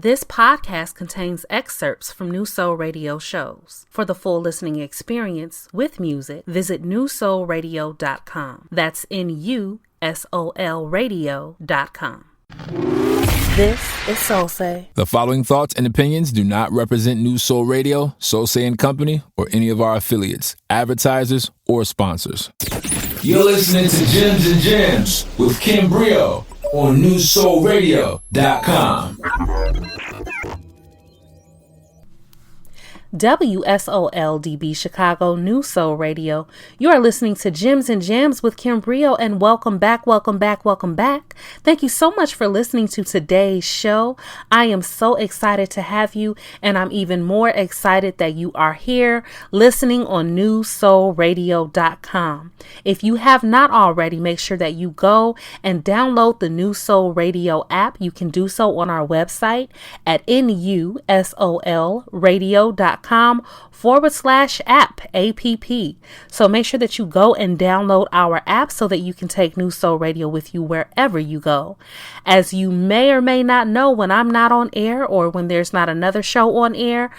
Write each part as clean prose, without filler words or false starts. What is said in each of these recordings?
This podcast contains excerpts from New Soul Radio shows. For the full listening experience with music, visit newsoulradio.com. That's NUSOL radio.com. This is Soul Say. The following thoughts and opinions do not represent New Soul Radio, Soul Say and Company, or any of our affiliates, advertisers, or sponsors. You're listening to Gems and Gems with Kim Brio on newsoulradio.com. WSOLDB Chicago New Soul Radio. You are listening to Gems and Jams with Kim Brio, and welcome back. Thank you so much for listening to today's show. I am so excited to have you, and I'm even more excited that you are here listening on newsoulradio.com. If you have not already, make sure that you go and download the New Soul Radio app. You can do so on our website at newsoulradio.com/app. So make sure that you go and download our app so that you can take New Soul Radio with you wherever you go. As you may or may not know, when I'm not on air or when there's not another show on air,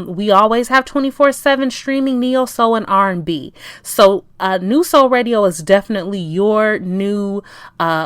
we always have 24/7 streaming neo soul and R&B. So New Soul Radio is definitely your new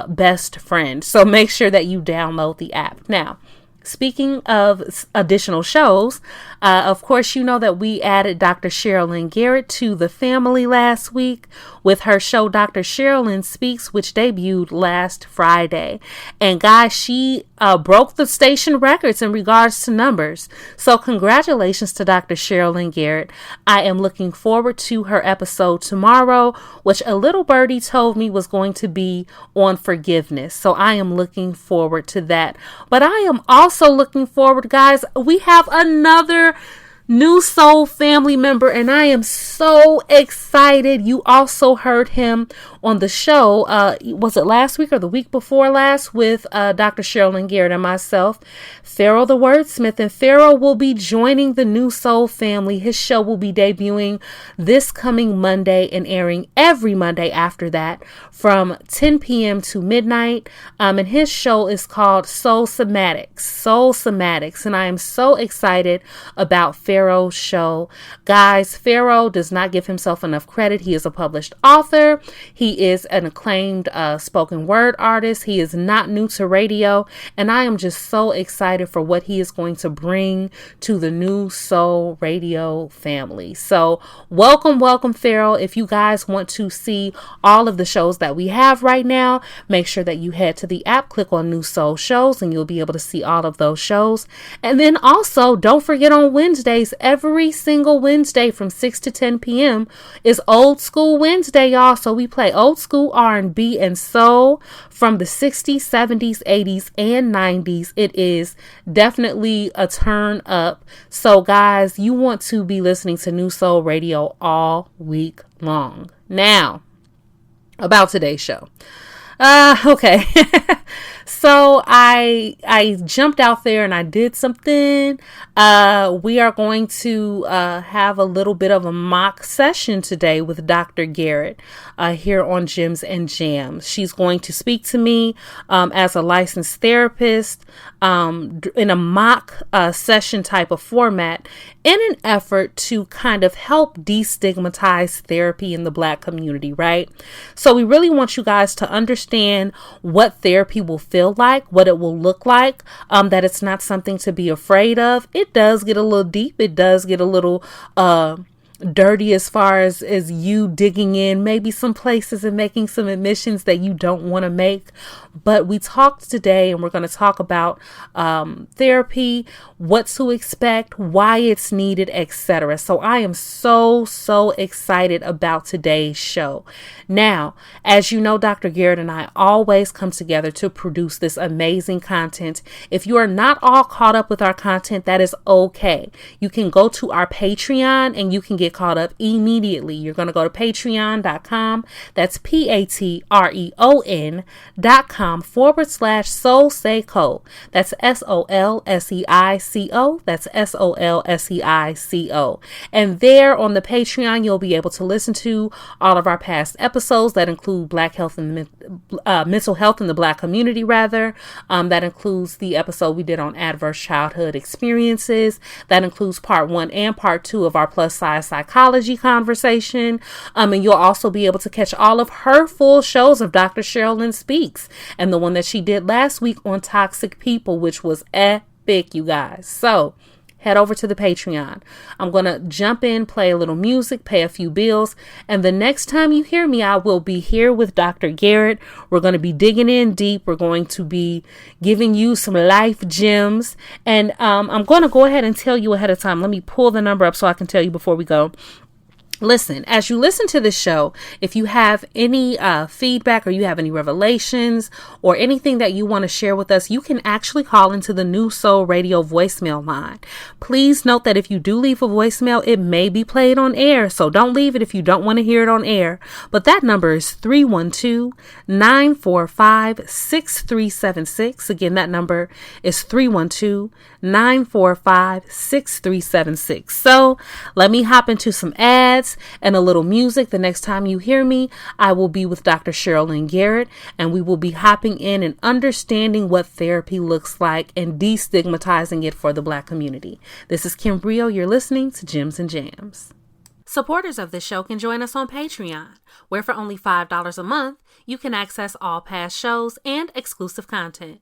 best friend. So make sure that you download the app. Now, speaking of additional shows, of course, you know that we added Dr. Shirlyn Garrett to the family last week with her show Dr. Shirlyn Speaks, which debuted last Friday. And guys, she broke the station records in regards to numbers. So congratulations to Dr. Shirlyn Garrett. I am looking forward to her episode tomorrow, which a little birdie told me was going to be on forgiveness. So I am looking forward to that. But I am also looking forward, guys, we have another New Soul family member, and I am so excited. You also heard him on the show, was it last week or the week before last, with Dr. Shirlyn Garrett and myself, Pharaoh the Wordsmith. And Pharaoh will be joining the New Soul family. His show will be debuting this coming Monday and airing every Monday after that from 10 p.m. to midnight. And his show is called Soul Somatics. And I am so excited about Pharaoh's show. Guys, Pharaoh does not give himself enough credit. He is a published author. He is an acclaimed spoken word artist. He is not new to radio. And I am just so excited for what he is going to bring to the New Soul Radio family. So welcome, Pharaoh. If you guys want to see all of the shows that we have right now, make sure that you head to the app, click on New Soul Shows, and you'll be able to see all of those shows. And then also, don't forget on Wednesdays, every single Wednesday from 6 to 10 p.m. is Old School Wednesday, y'all. So we play old school R&B and soul from the 60s, 70s, 80s, and 90s. It is definitely a turn up. So guys, you want to be listening to New Soul Radio all week long. Now, about today's show. Okay. So I jumped out there and I did something. We are going to have a little bit of a mock session today with Dr. Garrett here on Gems and Jams. She's going to speak to me as a licensed therapist in a mock session type of format in an effort to kind of help destigmatize therapy in the Black community, right? So we really want you guys to understand what therapy will feel like, what it will look like, that it's not something to be afraid of. It does get a little deep. It does get a little dirty as far as you digging in maybe some places and making some admissions that you don't want to make. But we talked today and we're going to talk about therapy, what to expect, why it's needed, etc. So I am so excited about today's show. Now, as you know, Dr. Garrett and I always come together to produce this amazing content. If you are not all caught up with our content, that is okay. You can go to our Patreon and you can get caught up immediately. You're going to go to patreon.com. That's patreon.com/SoulSeico. That's SOLSEICO. That's SOLSEICO. And there on the Patreon, you'll be able to listen to all of our past episodes that include Black health and mental health in the Black community, rather. That includes the episode we did on adverse childhood experiences. That includes part 1 and part 2 of our plus size psychology conversation. And you'll also be able to catch all of her full shows of Dr. Shirlyn Speaks, and the one that she did last week on toxic people, which was epic, you guys. So head over to the Patreon. I'm going to jump in, play a little music, pay a few bills, and the next time you hear me, I will be here with Dr. Garrett. We're going to be digging in deep. We're going to be giving you some life gems, and I'm going to go ahead and tell you ahead of time. Let me pull the number up so I can tell you before we go. Listen, as you listen to this show, if you have any feedback or you have any revelations or anything that you want to share with us, you can actually call into the New Soul Radio voicemail line. Please note that if you do leave a voicemail, it may be played on air, so don't leave it if you don't want to hear it on air. But that number is 312-945-6376. Again, that number is 312-945-6376. So let me hop into some ads and a little music. The next time you hear me, I will be with Dr. Shirlyn Garrett, and we will be hopping in and understanding what therapy looks like and destigmatizing it for the Black community. This is Kim Brio. You're listening to Gems and Jams. Supporters of this show can join us on Patreon, where for only $5 a month, you can access all past shows and exclusive content.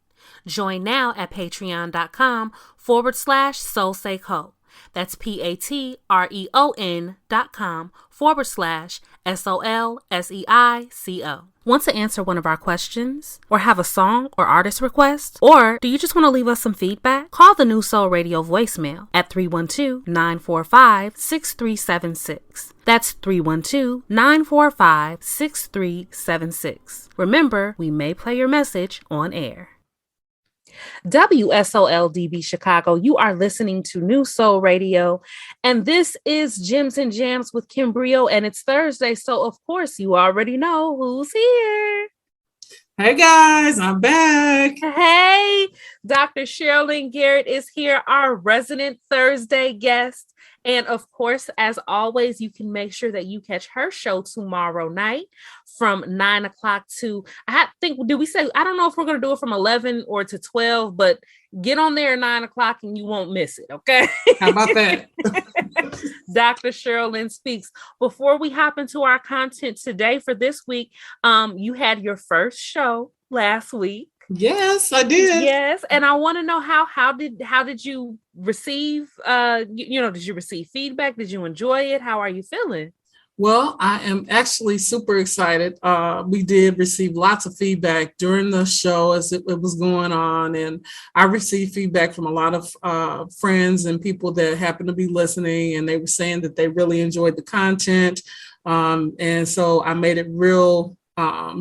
Join now at patreon.com/SoulSayCo. That's patreon.com/SOLSEICO. Want to answer one of our questions, or have a song or artist request, or do you just want to leave us some feedback? Call the New Soul Radio voicemail at 312-945-6376. That's 312-945-6376. Remember, we may play your message on air. WSOLDB Chicago, you are listening to New Soul Radio, and this is Gems and Jams with Kim Brio, and it's Thursday, so of course you already know who's here. Hey guys, I'm back. Hey, Dr. Shirlyn Garrett is here, our resident Thursday guest. And of course, as always, you can make sure that you catch her show tomorrow night from 9 o'clock to, I think, did we say, I don't know if we're going to do it from 11 or to 12, but get on there at 9 o'clock and you won't miss it. Okay. How about that? Dr. Shirlyn Speaks. Before we hop into our content today for this week, you had your first show last week. Yes, I did. Yes, and I want to know how did you receive did you receive feedback? Did you enjoy it? How are you feeling? Well, I am actually super excited. We did receive lots of feedback during the show as it was going on, and I received feedback from a lot of friends and people that happened to be listening, and they were saying that they really enjoyed the content, and so I made it real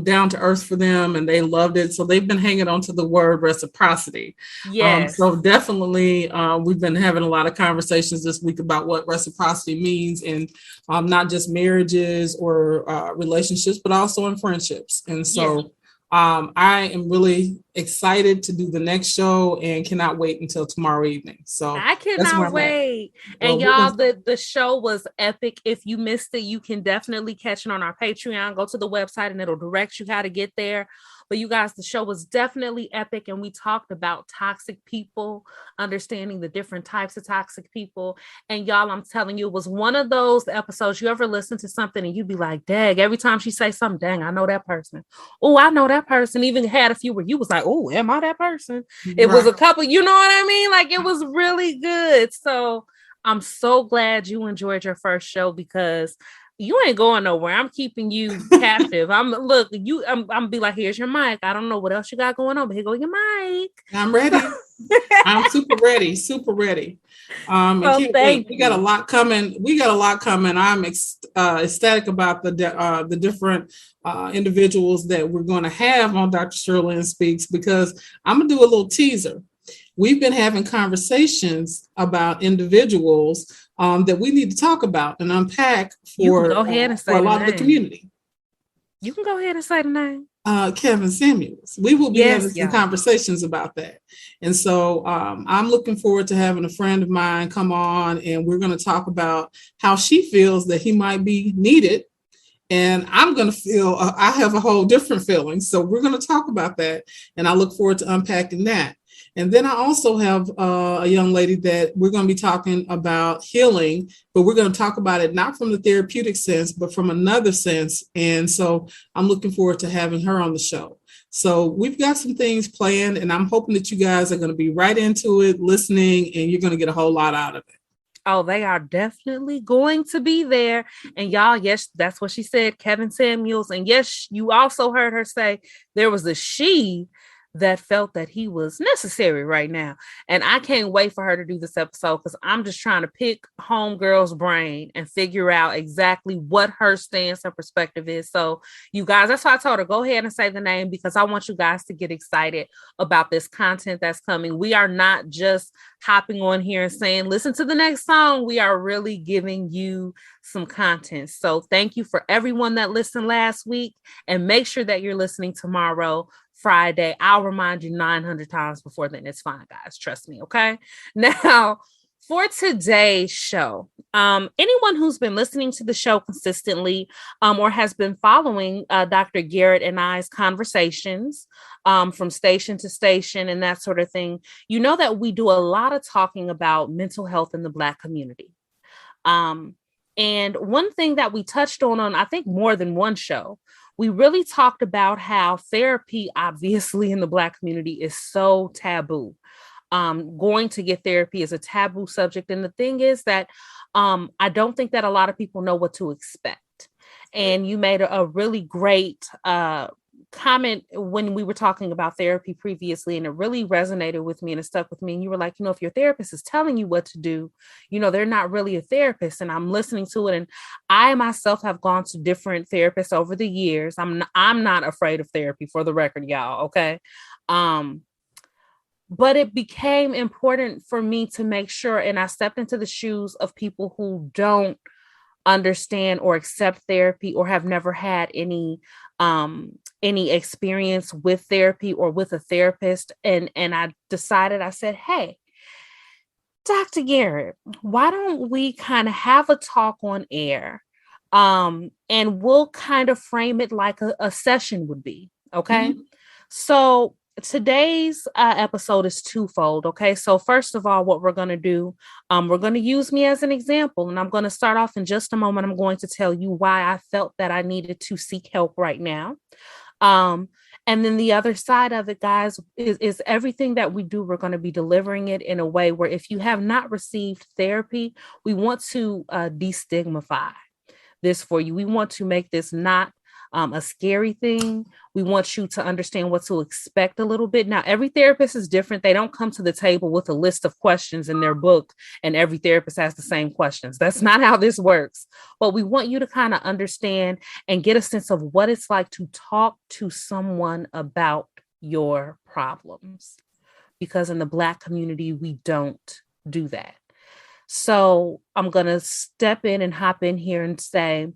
down to earth for them, and they loved it. So they've been hanging on to the word reciprocity. Yes. So definitely we've been having a lot of conversations this week about what reciprocity means in not just marriages or relationships, but also in friendships. And so I am really excited to do the next show and cannot wait until tomorrow evening. So I cannot wait. And y'all, the show was epic. If you missed it, you can definitely catch it on our Patreon. Go to the website and it'll direct you how to get there. But you guys, the show was definitely epic, and we talked about toxic people, understanding the different types of toxic people. And y'all, I'm telling you, it was one of those episodes. You ever listen to something and you'd be like, dang, every time she say something, dang, I know that person. Oh, I know that person. Even had a few where you was like, oh, am I that person? It was a couple, you know what I mean? Like, it was really good. So I'm so glad you enjoyed your first show, because you ain't going nowhere. I'm keeping you captive. I'm be like, here's your mic. I don't know what else you got going on, but here go your mic. I'm ready. I'm super ready. We got a lot coming. I'm ecstatic about the different individuals that we're going to have on Dr. Shirlyn Speaks, because I'm going to do a little teaser. We've been having conversations about individuals that we need to talk about and unpack for a lot of the community. You can go ahead and say the name. Kevin Samuels. We will be having some conversations about that. And so I'm looking forward to having a friend of mine come on, and we're going to talk about how she feels that he might be needed And I'm going to feel, I have a whole different feeling. So we're going to talk about that. And I look forward to unpacking that. And then I also have a young lady that we're going to be talking about healing, but we're going to talk about it not from the therapeutic sense, but from another sense. And so I'm looking forward to having her on the show. So we've got some things planned, and I'm hoping that you guys are going to be right into it, listening, and you're going to get a whole lot out of it. Oh, they are definitely going to be there. And y'all, yes, that's what she said, Kevin Samuels. And yes, you also heard her say there was a she that felt that he was necessary right now. And I can't wait for her to do this episode because I'm just trying to pick homegirl's brain and figure out exactly what her stance and perspective is. So you guys, that's why I told her, go ahead and say the name because I want you guys to get excited about this content that's coming. We are not just hopping on here and saying, listen to the next song. We are really giving you some content. So thank you for everyone that listened last week, and make sure that you're listening tomorrow, Friday. I'll remind you 900 times before then. It's fine, guys. Trust me. Okay. Now, for today's show, anyone who's been listening to the show consistently or has been following Dr. Garrett and I's conversations from station to station and that sort of thing, you know that we do a lot of talking about mental health in the Black community. And one thing that we touched on, I think more than one show, we really talked about how therapy, obviously, in the Black community is so taboo. Going to get therapy is a taboo subject. And the thing is that I don't think that a lot of people know what to expect. And you made a really great comment when we were talking about therapy previously, and it really resonated with me and it stuck with me. And you were like, if your therapist is telling you what to do, they're not really a therapist. And I'm listening to it. And I myself have gone to different therapists over the years. I'm not afraid of therapy, for the record, y'all. Okay. But it became important for me to make sure, and I stepped into the shoes of people who don't understand or accept therapy or have never had any experience with therapy or with a therapist. And I decided, I said, hey, Dr. Garrett, why don't we kind of have a talk on air? And we'll kind of frame it like a session would be. Okay. Mm-hmm. So today's episode is twofold. Okay. So first of all, what we're going to do, we're going to use me as an example, and I'm going to start off in just a moment. I'm going to tell you why I felt that I needed to seek help right now. And then the other side of it, guys, is everything that we do, we're going to be delivering it in a way where if you have not received therapy, we want to destigmatize this for you. We want to make this not a scary thing. We want you to understand what to expect a little bit. Now, every therapist is different. They don't come to the table with a list of questions in their book and every therapist has the same questions. That's not how this works. But we want you to kind of understand and get a sense of what it's like to talk to someone about your problems. Because in the Black community, we don't do that. So I'm going to step in and hop in here and say,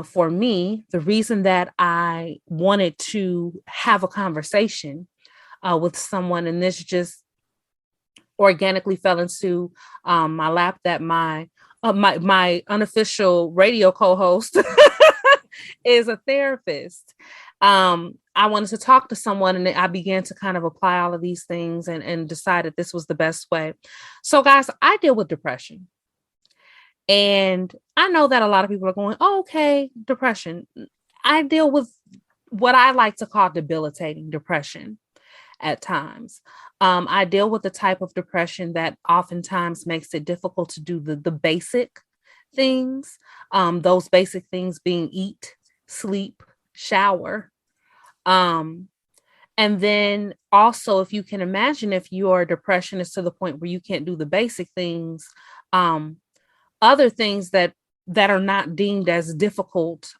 for me, the reason that I wanted to have a conversation with someone, and this just organically fell into my lap, that my unofficial radio co-host is a therapist. I wanted to talk to someone, and I began to kind of apply all of these things and decided this was the best way. So guys, I deal with depression. And I know that a lot of people are going, oh, okay, depression. I deal with what I like to call debilitating depression at times. I deal with the type of depression that oftentimes makes it difficult to do the basic things. Those basic things being eat, sleep, shower. And then also, if you can imagine, if your depression is to the point where you can't do the basic things, other things that are not deemed as difficult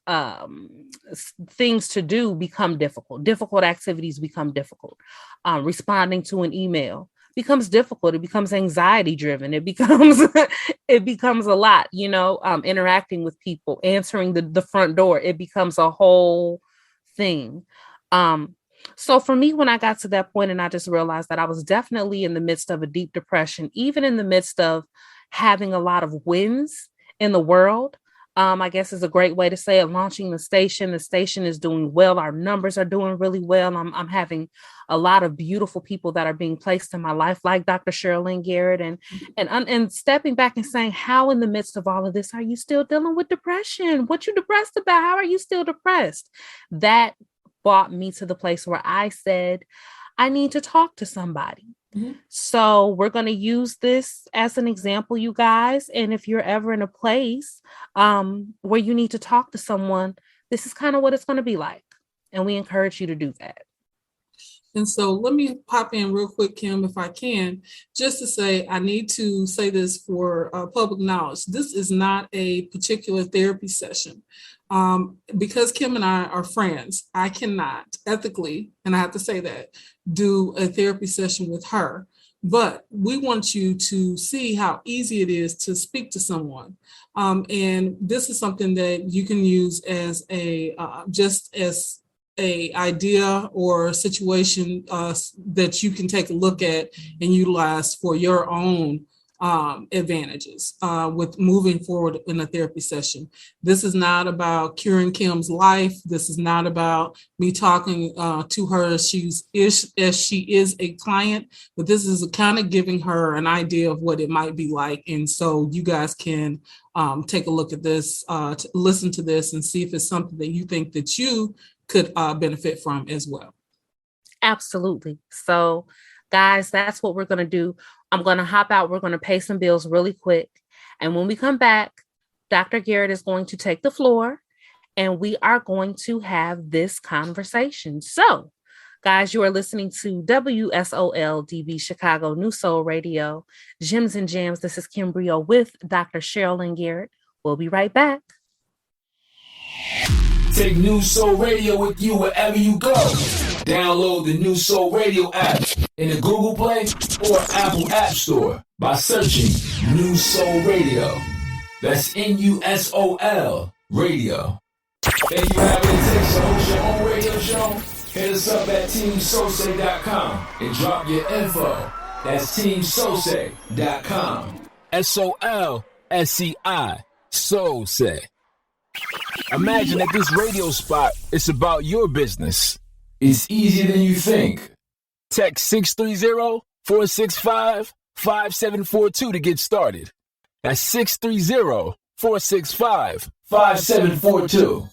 things to do become difficult. Difficult activities become difficult. Responding to an email becomes difficult. It becomes anxiety driven. It becomes a lot, interacting with people, answering the front door. It becomes a whole thing. So for me, when I got to that point and I just realized that I was definitely in the midst of a deep depression, even in the midst of having a lot of wins in the world, I guess is a great way to say it. Launching the station. The station is doing well. Our numbers are doing really well. I'm having a lot of beautiful people that are being placed in my life, like Dr. Shirlyn Garrett, and stepping back and saying, how in the midst of all of this are you still dealing with depression? What you depressed about? How are you still depressed? That brought me to the place where I said, I need to talk to somebody. Mm-hmm. So we're going to use this as an example, you guys. And if you're ever in a place where you need to talk to someone, this is kind of what it's going to be like. And we encourage you to do that. And so let me pop in real quick, Kim, if I can, just to say, I need to say this for public knowledge. This is not a particular therapy session. Because Kim and I are friends, I cannot ethically, and I have to say that, do a therapy session with her. But we want you to see how easy it is to speak to someone. And this is something that you can use as a just as a idea or a situation that you can take a look at and utilize for your own advantages with moving forward in a therapy session. This is not about curing Kim's life. This is not about me talking to her as she is a client, but this is kind of giving her an idea of what it might be like. And so you guys can take a look at this, listen to this, and see if it's something that you think that you could benefit from as well. Absolutely. So, guys, that's what we're going to do. I'm going to hop out. We're going to pay some bills really quick. And when we come back, Dr. Garrett is going to take the floor and we are going to have this conversation. So, guys, you are listening to WSOL DB Chicago New Soul Radio, Gems and Jams. This is Kim Brio with Dr. Shirlyn Garrett. We'll be right back. Take New Soul Radio with you wherever you go. Download the New Soul Radio app in the Google Play or Apple App Store by searching New Soul Radio. That's NUSOL Radio. If you have what it takes to host your own radio show, hit us up at teamsose.com and drop your info. That's teamsose.com. SOLSCI. Soul Say. Imagine that this radio spot is about your business. It's easier than you think. Text 630-465-5742 to get started. That's 630-465-5742.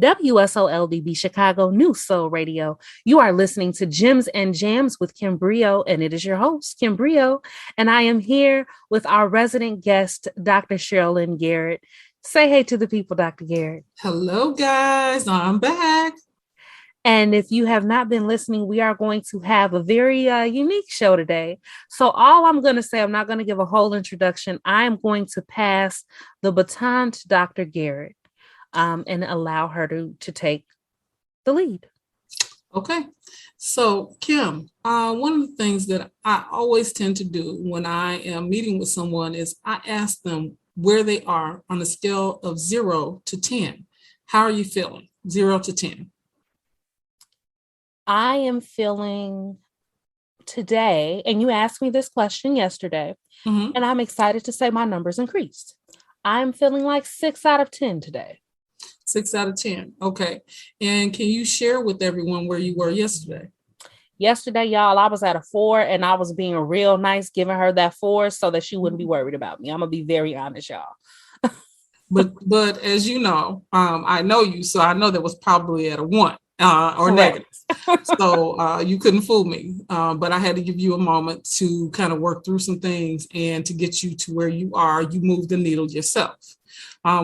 WSOLDB Chicago New Soul Radio. You are listening to Gems and Jams with Kim Brio, and it is your host, Kim Brio. And I am here with our resident guest, Dr. Shirlyn Garrett. Say hey to the people, Dr. Garrett. Hello, guys. I'm back. And if you have not been listening, we are going to have a very unique show today. So all I'm going to say, I'm not going to give a whole introduction. I am going to pass the baton to Dr. Garrett. And allow her to take the lead. Okay. So, Kim, one of the things that I always tend to do when I am meeting with someone is I ask them where they are on a scale of 0 to 10. How are you feeling? 0 to 10. I am feeling today, and you asked me this question yesterday, and I'm excited to say my numbers increased. I'm feeling like 6 out of 10 today. 6 out of 10. Okay. And can you share with everyone where you were yesterday? Yesterday, y'all, I was at a 4 and I was being real nice, giving her that 4 so that she wouldn't be worried about me. I'm going to be very honest, y'all. but as you know, I know you, so I know that was probably at a 1 or negative. So you couldn't fool me. But I had to give you a moment to kind of work through some things and to get you to where you are. You moved the needle yourself.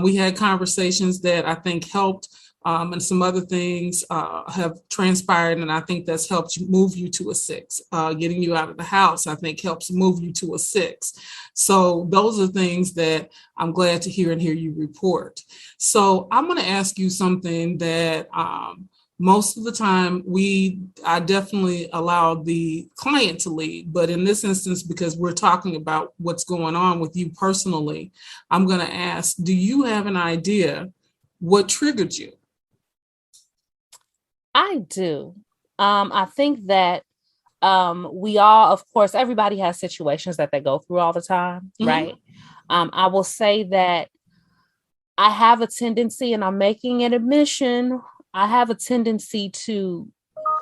We had conversations that I think helped, and some other things have transpired, and I think that's helped you move you to a 6. Getting you out of the house, I think, helps move you to a 6. So those are things that I'm glad to hear and hear you report. So I'm going to ask you something that most of the time I definitely allow the client to lead, but in this instance, because we're talking about what's going on with you personally, I'm going to ask, do you have an idea what triggered you? I do. I think that We all, of course, everybody has situations that they go through all the time, right? I will say that I have a tendency, and I'm making an admission, I have a tendency to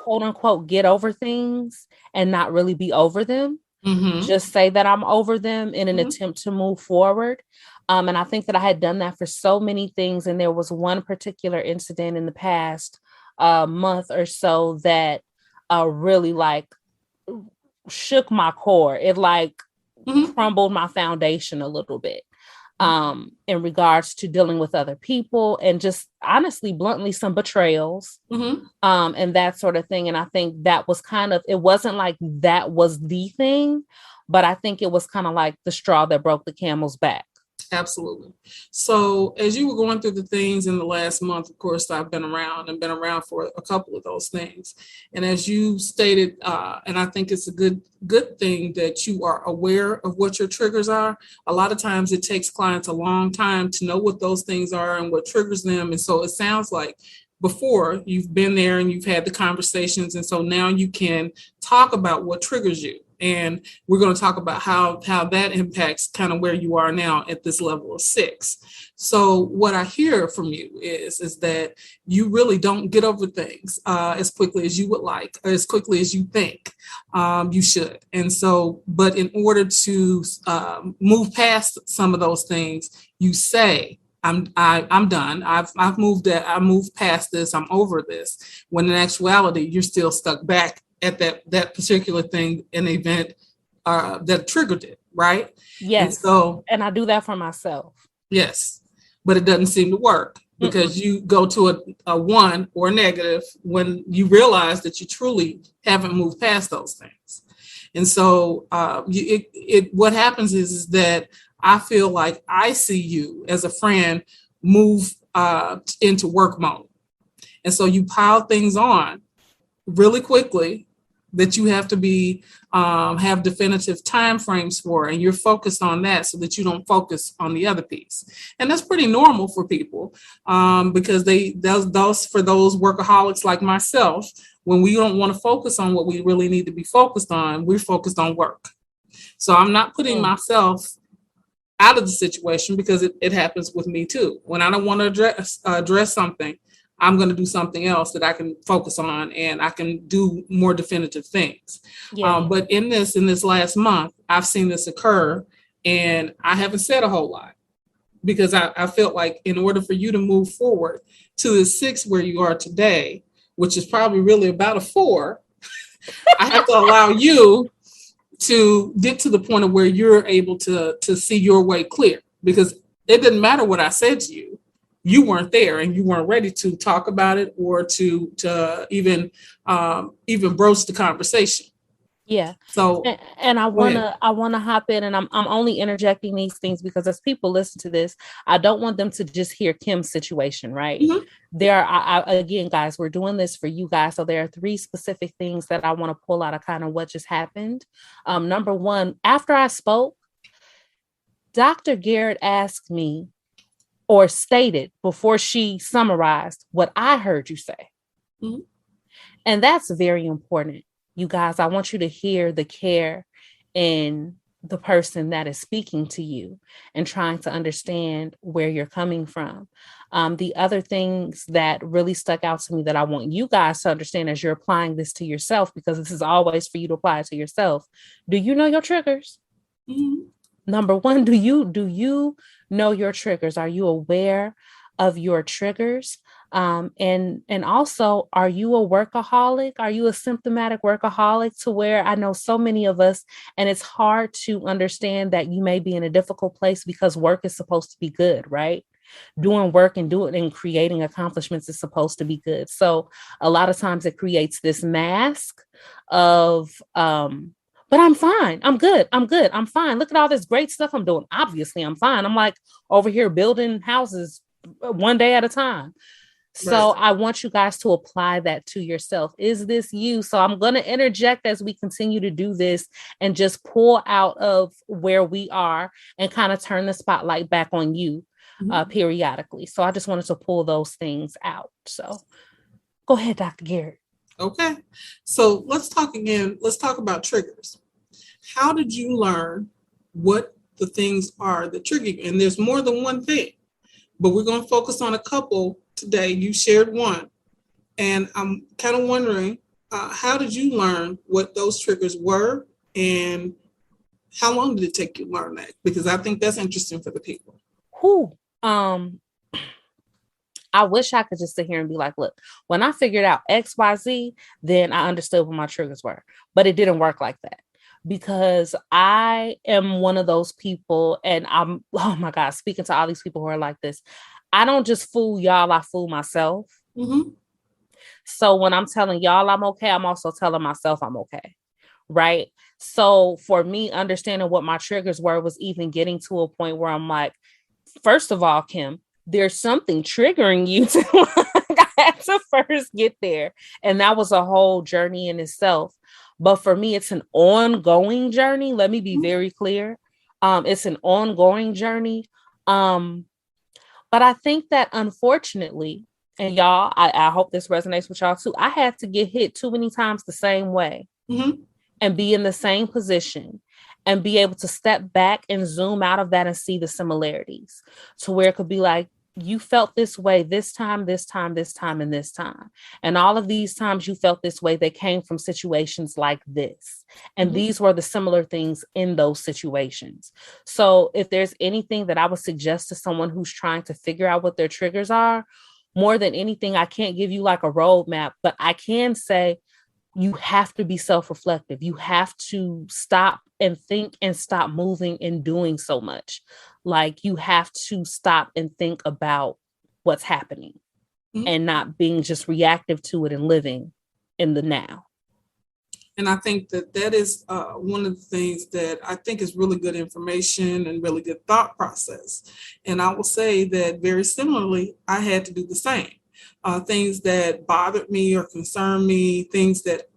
quote unquote get over things and not really be over them. Just say that I'm over them in an attempt to move forward. And I think that I had done that for so many things. And there was one particular incident in the past month or so that really like shook my core. It like crumbled my foundation a little bit in regards to dealing with other people and just honestly, bluntly, some betrayals and that sort of thing. And I think that was kind of, it wasn't like that was the thing, but I think it was kind of like the straw that broke the camel's back. Absolutely. So as you were going through the things in the last month, of course, I've been around for a couple of those things. And as you stated, and I think it's a good thing that you are aware of what your triggers are. A lot of times it takes clients a long time to know what those things are and what triggers them. And so it sounds like before you've been there and you've had the conversations. And so now you can talk about what triggers you. And we're going to talk about how that impacts kind of where you are now at this level of 6. So what I hear from you is that you really don't get over things as quickly as you would like, or as quickly as you think you should. And so, but in order to move past some of those things, you say, I'm done. I've moved that. I moved past this. I'm over this. When in actuality, you're still stuck back at that particular thing, an event that triggered it, right? Yes. And so, and I do that for myself. Yes, but it doesn't seem to work because you go to a 1 or a negative when you realize that you truly haven't moved past those things. And so what happens is that I feel like I see you as a friend move into work mode. And so you pile things on really quickly that you have to be have definitive time frames for, and you're focused on that so that you don't focus on the other piece. And that's pretty normal for people because those for those workaholics like myself, when we don't want to focus on what we really need to be focused on, we're focused on work. So I'm not putting myself out of the situation because it happens with me too. When I don't want to address something, I'm going to do something else that I can focus on and I can do more definitive things. But in this last month, I've seen this occur and I haven't said a whole lot because I felt like in order for you to move forward to the 6 where you are today, which is probably really about a 4, I have to allow you to get to the point of where you're able to see your way clear, because it didn't matter what I said to you. You weren't there and you weren't ready to talk about it or to even broach the conversation. Yeah. So, and I wanna hop in, and I'm only interjecting these things because as people listen to this, I don't want them to just hear Kim's situation, right? There are again, guys, we're doing this for you guys. So there are 3 specific things that I want to pull out of kind of what just happened. Number 1, after I spoke, Dr. Garrett asked me, or stated before she summarized what I heard you say. And that's very important. You guys, I want you to hear the care in the person that is speaking to you and trying to understand where you're coming from. The other things that really stuck out to me that I want you guys to understand as you're applying this to yourself, because this is always for you to apply it to yourself. Do you know your triggers? Number 1, do you know your triggers? Are you aware of your triggers? And also, are you a workaholic? Are you a symptomatic workaholic to where I know so many of us, and it's hard to understand that you may be in a difficult place because work is supposed to be good, right? Doing work and creating accomplishments is supposed to be good. So a lot of times it creates this mask of, but I'm fine. I'm good. I'm fine. Look at all this great stuff I'm doing. Obviously, I'm fine. I'm like over here building houses one day at a time. So I want you guys to apply that to yourself. Is this you? So I'm going to interject as we continue to do this and just pull out of where we are and kind of turn the spotlight back on you periodically. So I just wanted to pull those things out. So go ahead, Dr. Garrett. Okay. So let's talk again. Let's talk about triggers. How did you learn what the things are that trigger you? And there's more than one thing, but we're going to focus on a couple today. You shared one. And I'm kind of wondering, how did you learn what those triggers were? And how long did it take you to learn that? Because I think that's interesting for the people. Who? I wish I could just sit here and be like, look, when I figured out XYZ, then I understood what my triggers were. But it didn't work like that because I am one of those people. And I'm, oh my God, speaking to all these people who are like this, I don't just fool y'all, I fool myself. Mm-hmm. So when I'm telling y'all I'm okay, I'm also telling myself I'm okay. Right. So for me, understanding what my triggers were was even getting to a point where I'm like, first of all, Kim, there's something triggering you to I had to first get there. And that was a whole journey in itself. But for me, it's an ongoing journey. Let me be very clear. It's an ongoing journey. But I think that unfortunately, and y'all, I hope this resonates with y'all too. I had to get hit too many times the same way and be in the same position and be able to step back and zoom out of that and see the similarities to where it could be like, you felt this way this time, this time, this time, and this time. And all of these times you felt this way, they came from situations like this. And these were the similar things in those situations. So if there's anything that I would suggest to someone who's trying to figure out what their triggers are, more than anything, I can't give you like a roadmap, but I can say, you have to be self-reflective. You have to stop and think and stop moving and doing so much. Like you have to stop and think about what's happening and not being just reactive to it and living in the now. And I think that is one of the things that I think is really good information and really good thought process. And I will say that very similarly, I had to do the same. Things that bothered me or concerned me, things that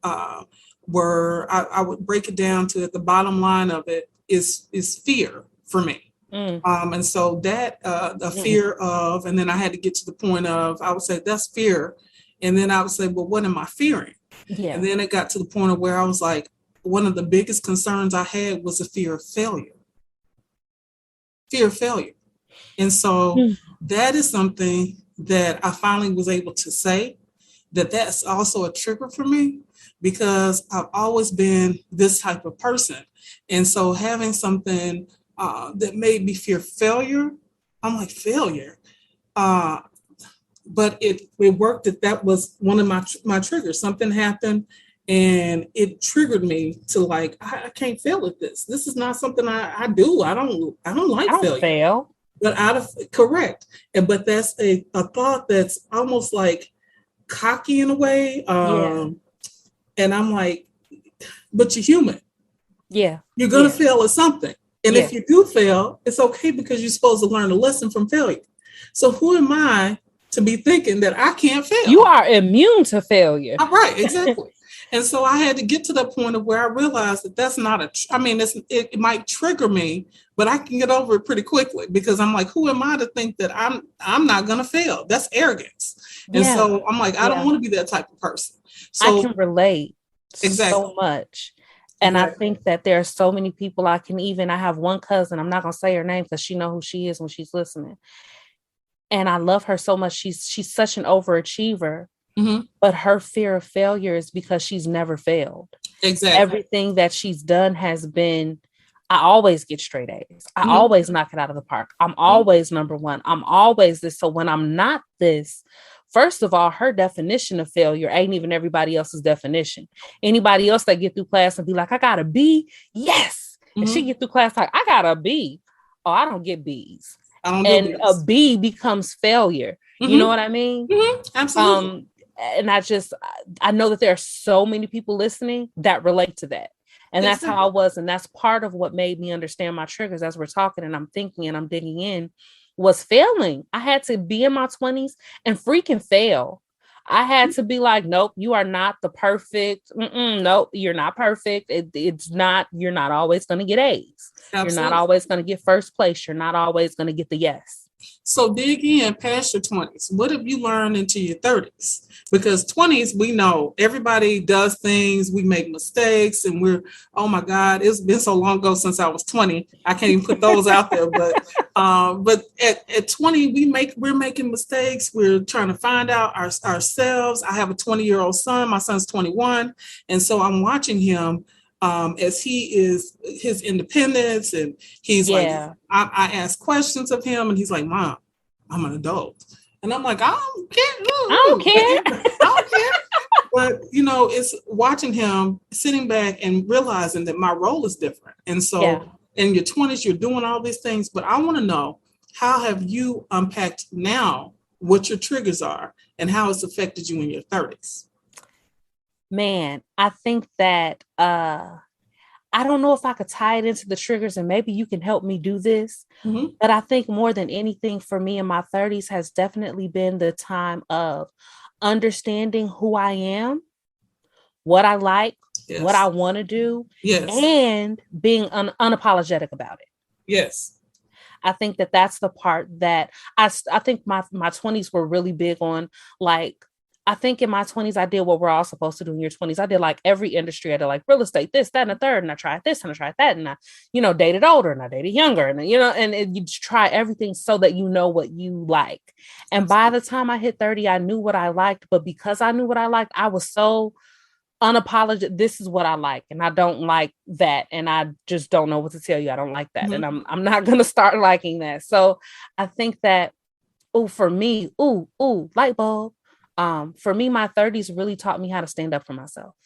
were, I would break it down to the bottom line of it is fear for me. And so that the fear of, and then I had to get to the point of, I would say that's fear. And then I would say, well, what am I fearing? Yeah. And then it got to the point of where I was like, one of the biggest concerns I had was the fear of failure. Fear of failure. And so that is something that I finally was able to say that that's also a trigger for me because I've always been this type of person. And so having something that made me fear failure, I'm like, failure. But it worked that was one of my triggers. Something happened and it triggered me to like, I can't fail at this. This is not something I do. I don't like failure. Fail. But correct. But that's a thought that's almost like cocky in a way. And I'm like, but you're human. Yeah. You're going to fail at something. And if you do fail, it's okay because you're supposed to learn a lesson from failure. So who am I to be thinking that I can't fail? You are immune to failure. Right, exactly. And so I had to get to the point of where I realized that that's not it might trigger me, but I can get over it pretty quickly because I'm like, who am I to think that I'm not going to fail? That's arrogance. And so I'm like, I don't want to be that type of person. So I can relate so much. And I think that there are so many people I have one cousin, I'm not going to say her name because she knows who she is when she's listening. And I love her so much. She's such an overachiever, but her fear of failure is because she's never failed. Exactly. Everything that she's done has been, I always get straight A's. I always knock it out of the park. I'm always number one. I'm always this. So when I'm not this, first of all, her definition of failure ain't even everybody else's definition. Anybody else that get through class and be like, I got a B. Yes. And she get through class like, I got a B. Oh, I don't get B's. And a B becomes failure. You know what I mean? Absolutely. And I know that there are so many people listening that relate to that. And that's how I was. And that's part of what made me understand my triggers as we're talking and I'm thinking and I'm digging in was failing. I had to be in my 20s and freaking fail. I had to be like, nope, you are not the perfect. Nope, you're not perfect. It's not, you're not always going to get A's. Absolutely. You're not always going to get first place. You're not always going to get the yes. So dig in past your 20s. What have you learned into your 30s? Because 20s, we know everybody does things, we make mistakes, and we're, oh my God, it's been so long ago since I was 20. I can't even put those out there. But at 20, we're making mistakes. We're trying to find out ourselves. I have a 20-year-old son. My son's 21. And so I'm watching him as he is his independence, and he's like, I ask questions of him, and he's like, Mom, I'm an adult. And I'm like, I don't care. I don't care. I don't care. But, it's watching him sitting back and realizing that my role is different. And so in your 20s, you're doing all these things. But I want to know, how have you unpacked now what your triggers are and how it's affected you in your 30s? Man, I think that I don't know if I could tie it into the triggers, and maybe you can help me do this. Mm-hmm. But I think more than anything for me in my 30s has definitely been the time of understanding who I am, what I like, what I want to do, and being unapologetic about it. Yes. I think that that's the part that I think my 20s were really big on, like, I think in my 20s, I did what we're all supposed to do in your 20s. I did like every industry. I did like real estate, this, that, and the third. And I tried this and I tried that. And I, dated older and I dated younger. And, you try everything so that you know what you like. And by the time I hit 30, I knew what I liked. But because I knew what I liked, I was so unapologetic. This is what I like. And I don't like that. And I just don't know what to tell you. I don't like that. Mm-hmm. And I'm not going to start liking that. So I think that, for me, light bulb. For me, my 30s really taught me how to stand up for myself.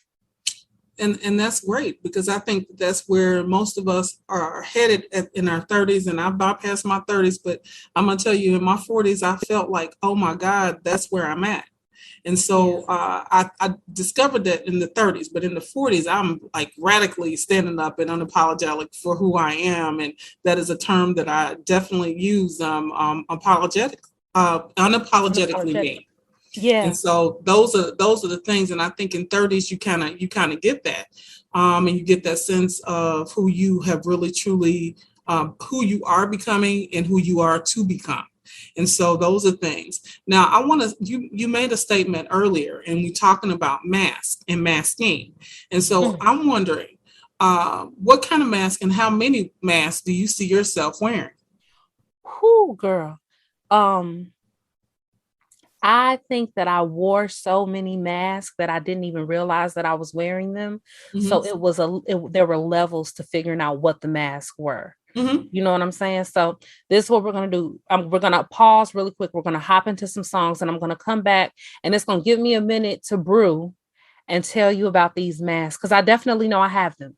And that's great, because I think that's where most of us are headed in our 30s. And I bypassed my 30s, but I'm going to tell you, in my 40s, I felt like, oh my God, that's where I'm at. And so I discovered that in the 30s, but in the 40s, I'm like radically standing up and unapologetic for who I am. And that is a term that I definitely use, unapologetically me. Yeah. And so those are the things. And I think in 30s, you kind of get that. And you get that sense of who you have really, truly, who you are becoming and who you are to become. And so those are things. Now, you made a statement earlier, and we're talking about mask and masking. And so I'm wondering, what kind of mask and how many masks do you see yourself wearing? Whoo, girl. I think that I wore so many masks that I didn't even realize that I was wearing them. Mm-hmm. So there were levels to figuring out what the masks were. Mm-hmm. You know what I'm saying? So this is what we're going to do. We're going to pause really quick. We're going to hop into some songs, and I'm going to come back, and it's going to give me a minute to brew and tell you about these masks, because I definitely know I have them.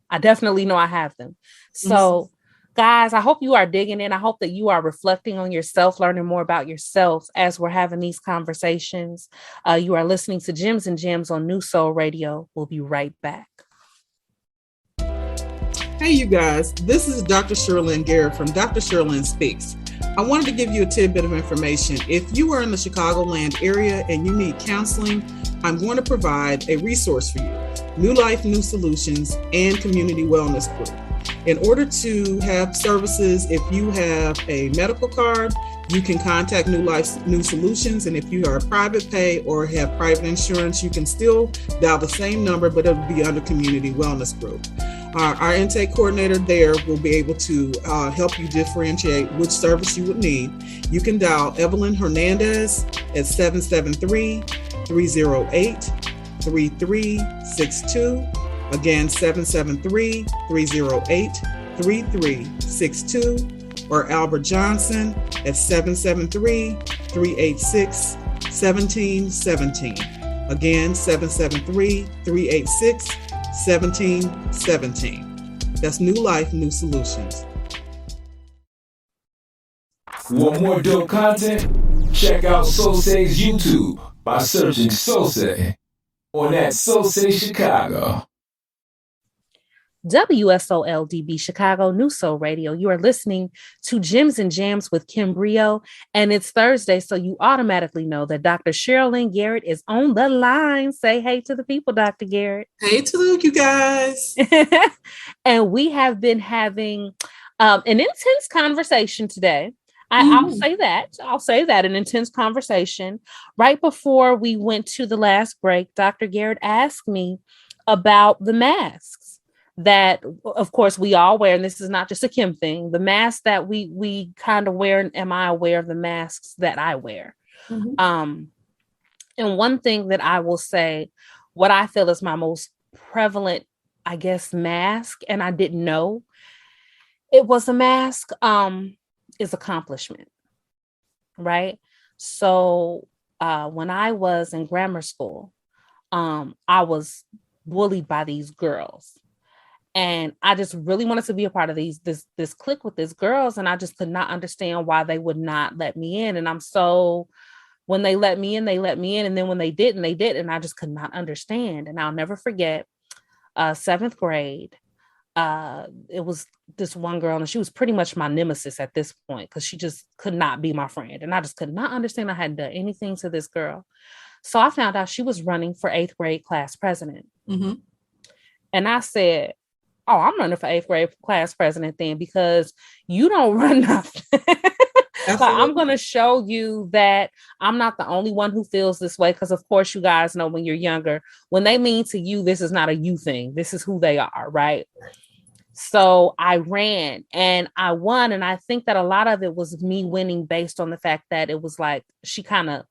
So guys, I hope you are digging in. I hope that you are reflecting on yourself, learning more about yourself as we're having these conversations. You are listening to Gems and Gems on New Soul Radio. We'll be right back. Hey, you guys, this is Dr. Shirlyn Garrett from Dr. Shirlyn Speaks. I wanted to give you a tidbit of information. If you are in the Chicagoland area and you need counseling, I'm going to provide a resource for you, New Life, New Solutions, and Community Wellness Group. In order to have services, if you have a medical card, you can contact New Life, New Solutions. And if you are a private pay or have private insurance, you can still dial the same number, but it'll be under Community Wellness Group. Our intake coordinator there will be able to help you differentiate which service you would need. You can dial Evelyn Hernandez at 773-308-3362. Again, 773-308-3362, or Albert Johnson at 773-386-1717. Again, 773-386-1717. That's New Life, New Solutions. Want more dope content? Check out Sosay's YouTube by searching Sosay on that Sosay Chicago. WSOLDB Chicago New Soul Radio. You are listening to Gems and Jams with Kim Brio, and it's Thursday, so you automatically know that Dr. Shirlyn Garrett is on the line. Say hey to the people, Dr. Garrett. Hey to you guys. And we have been having an intense conversation today I'll say that. I'll say that an intense conversation. Right before we went to the last break, Dr. Garrett asked me about the masks that, of course, we all wear, and this is not just a Kim thing. The masks that we kind of wear, and am I aware of the masks that I wear? And one thing that I will say, what I feel is my most prevalent, I guess, mask, and I didn't know it was a mask, is accomplishment, right? So when I was in grammar school, I was bullied by these girls. And I just really wanted to be a part of this clique with these girls. And I just could not understand why they would not let me in. And when they let me in, they let me in. And then when they didn't, they did. And I just could not understand. And I'll never forget, 7th grade. It was this one girl, and she was pretty much my nemesis at this point because she just could not be my friend. And I just could not understand I hadn't done anything to this girl. So I found out she was running for 8th grade class president. And I said, oh, I'm running for 8th grade class president then, because you don't run nothing. Like, I'm going to show you that I'm not the only one who feels this way. Because, of course, you guys know when you're younger, when they mean to you, this is not a you thing. This is who they are, right? So I ran and I won. And I think that a lot of it was me winning based on the fact that it was like she kind of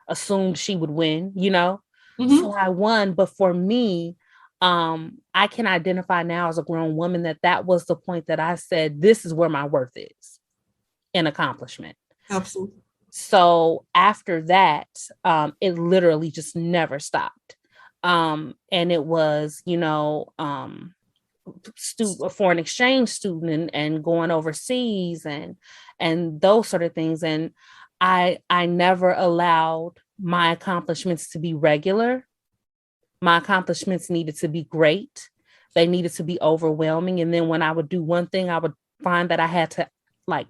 assumed she would win, you know? So I won. But for me, I can identify now as a grown woman that was the point that I said, this is where my worth is. An accomplishment. Absolutely. So after that, it literally just never stopped. And it was, a foreign exchange student and going overseas and those sort of things. And I never allowed my accomplishments to be regular. My accomplishments needed to be great. They needed to be overwhelming. And then when I would do one thing, I would find that I had to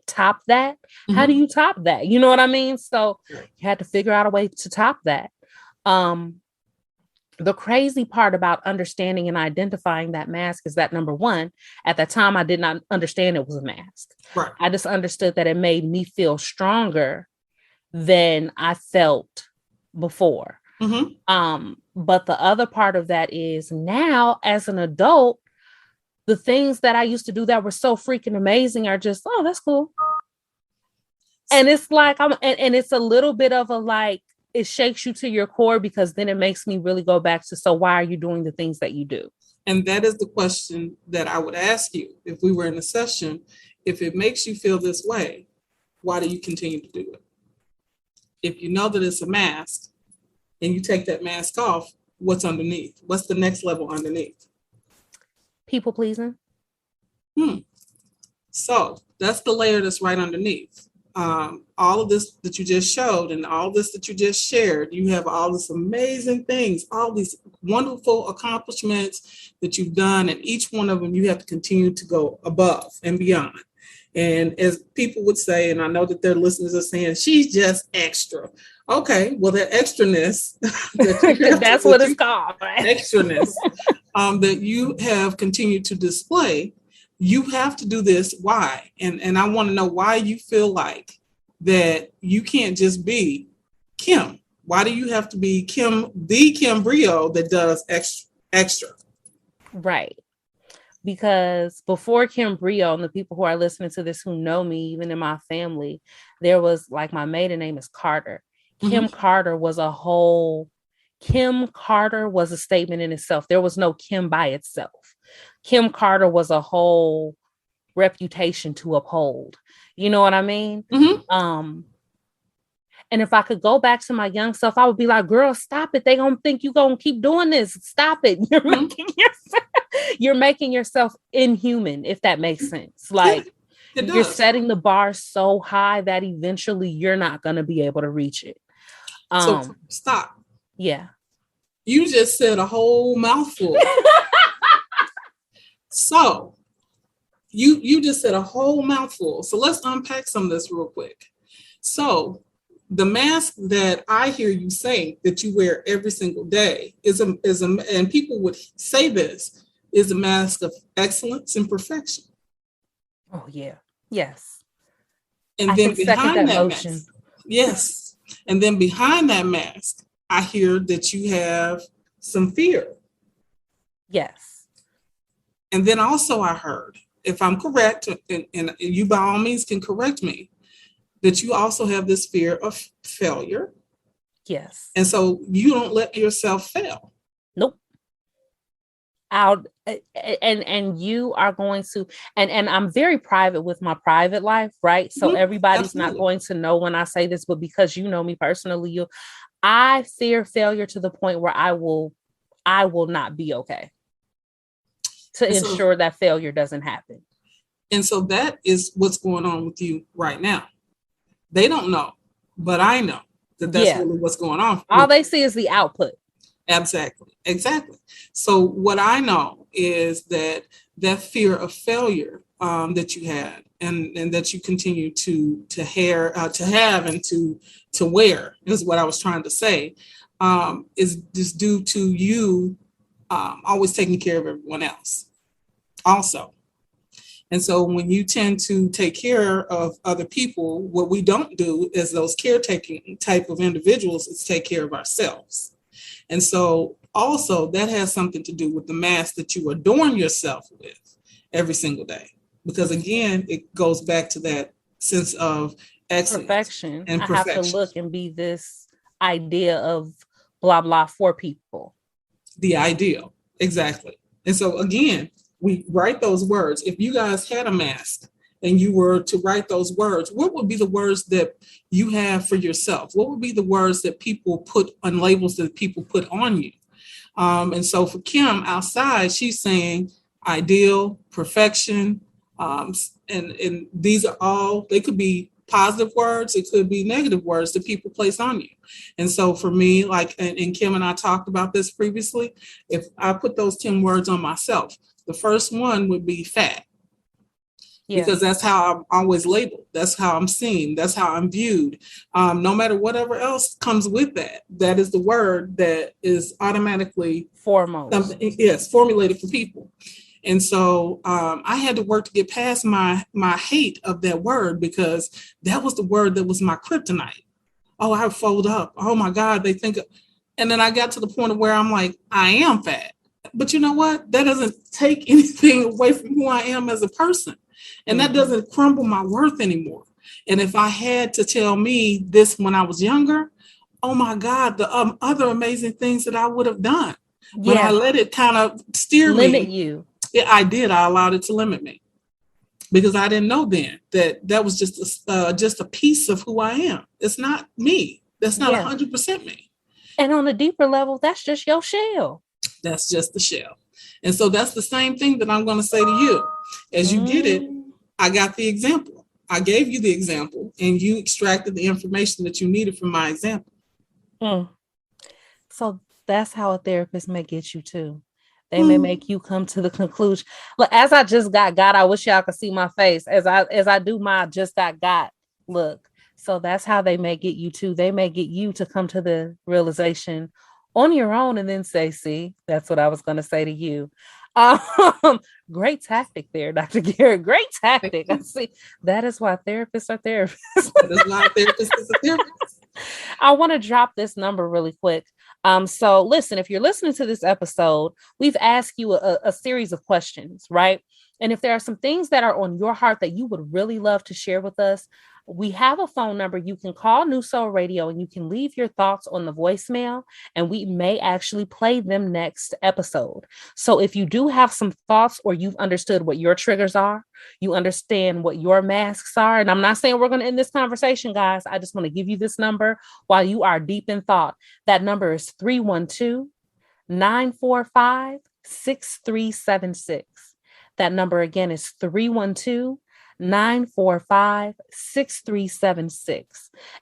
top that. How do you top that? You know what I mean? So you had to figure out a way to top that. The crazy part about understanding and identifying that mask is that, number one, at that time, I did not understand it was a mask. Right. I just understood that it made me feel stronger than I felt before. But the other part of that is now as an adult, the things that I used to do that were so freaking amazing are just, oh, that's cool. And it's like, and it's a little bit of a, it shakes you to your core, because then it makes me really go back to, so why are you doing the things that you do? And that is the question that I would ask you if we were in a session. If it makes you feel this way, why do you continue to do it? If you know that it's a mask and you take that mask off, what's underneath? What's the next level underneath? People pleasing. So that's the layer that's right underneath. All of this that you just showed and all this that you just shared, you have all these amazing things, all these wonderful accomplishments that you've done, and each one of them you have to continue to go above and beyond. And as people would say, and I know that their listeners are saying, she's just extra. Okay, well, that extraness, that's what it's called, right? Extraness that you have continued to display. You have to do this. Why? And I want to know why you feel like that you can't just be Kim. Why do you have to be Kim, the Kim Brio that does extra? Right. Because before Kim Brio, and the people who are listening to this who know me, even in my family, there was, my maiden name is Carter. Kim Carter was Kim Carter was a statement in itself. There was no Kim by itself. Kim Carter was a whole reputation to uphold. You know what I mean? And if I could go back to my young self, I would be like, girl, stop it. They gonna think you gonna keep doing this. Stop it. You're making yourself inhuman, if that makes sense. You're setting the bar so high that eventually you're not gonna be able to reach it. So stop. Yeah. You just said a whole mouthful. So you just said a whole mouthful. So let's unpack some of this real quick. So the mask that I hear you say that you wear every single day is and people would say this, is a mask of excellence and perfection. Oh, yeah. Yes. And I then can second behind that that motion. mask, yes. And then behind that mask, I hear that you have some fear. Yes. And then also I heard, if I'm correct, and you by all means can correct me, that you also have this fear of failure. Yes. And so you don't let yourself fail. Nope. And you are going to, and I'm very private with my private life, right? So everybody's Absolutely. not going to know when I say this, but because you know me personally, I fear failure to the point where I will not be okay to ensure that failure doesn't happen. And so that is what's going on with you right now. They don't know, but I know that that's really what's going on. All they see is the output. Exactly. So what I know is that fear of failure that you had and that you continue to have and to wear is what I was trying to say, is just due to you always taking care of everyone else also. And so when you tend to take care of other people, what we don't do as those caretaking type of individuals is take care of ourselves. And so also that has something to do with the mask that you adorn yourself with every single day. Because again, it goes back to that sense of excellence. Perfection. And I have to look and be this idea of blah, blah for people. The ideal. Exactly. And so again, we write those words. If you guys had a mask and you were to write those words, what would be the words that you have for yourself? What would be the words that people put on labels that people put on you? And so for Kim outside, she's saying ideal, perfection. And these are all, they could be positive words, it could be negative words that people place on you. And so for me, like, and Kim and I talked about this previously, if I put those 10 words on myself, the first one would be fat. Because that's how I'm always labeled. That's how I'm seen. That's how I'm viewed. No matter whatever else comes with that, that is the word that is automatically foremost. Yes, formulated for people. And so I had to work to get past my hate of that word, because that was the word that was my kryptonite. Oh, I fold up. Oh my God, they think. And then I got to the point of where I'm like, I am fat. But you know what? That doesn't take anything away from who I am as a person. And that doesn't crumble my worth anymore. And if I had to tell me this when I was younger, oh my God, the other amazing things that I would have done. When I let it kind of steer limit you. I did. I allowed it to limit me, because I didn't know then that was just a piece of who I am. It's not me. That's not 100% me. And on a deeper level, that's just your shell. That's just the shell. And so that's the same thing that I'm going to say to you. As you get it, I got the example. I gave you the example, and you extracted the information that you needed from my example. So that's how a therapist may get you too. They may make you come to the conclusion. Look, as I just got, I wish y'all could see my face as I do my just got look. So that's how they may get you too. They may get you to come to the realization on your own and then say, see, that's what I was going to say to you. Great tactic there, Dr. Garrett. Great tactic. I see. That is why therapists are therapists. That is why therapists is a therapist. I want to drop this number really quick. So listen, if you're listening to this episode, we've asked you a series of questions, right? And if there are some things that are on your heart that you would really love to share with us, we have a phone number. You can call New Soul Radio and you can leave your thoughts on the voicemail, and we may actually play them next episode. So if you do have some thoughts, or you've understood what your triggers are, you understand what your masks are. And I'm not saying we're going to end this conversation, guys. I just want to give you this number while you are deep in thought. That number is 312-945-6376. That number again is 312-945-6376.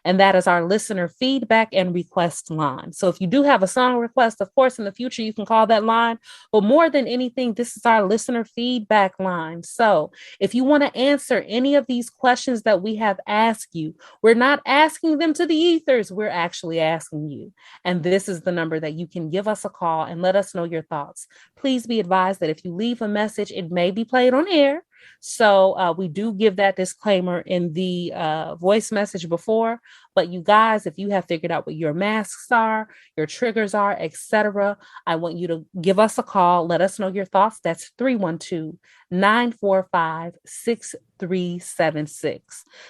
And that is our listener feedback and request line. So if you do have a song request, of course, in the future, you can call that line. But more than anything, this is our listener feedback line. So if you want to answer any of these questions that we have asked you, we're not asking them to the ethers. We're actually asking you. And this is the number that you can give us a call and let us know your thoughts. Please be advised that if you leave a message, it may be played on air. So we do give that disclaimer in the voice message before. But you guys, if you have figured out what your masks are, your triggers are, etc., I want you to give us a call. Let us know your thoughts. That's 312-945-6376.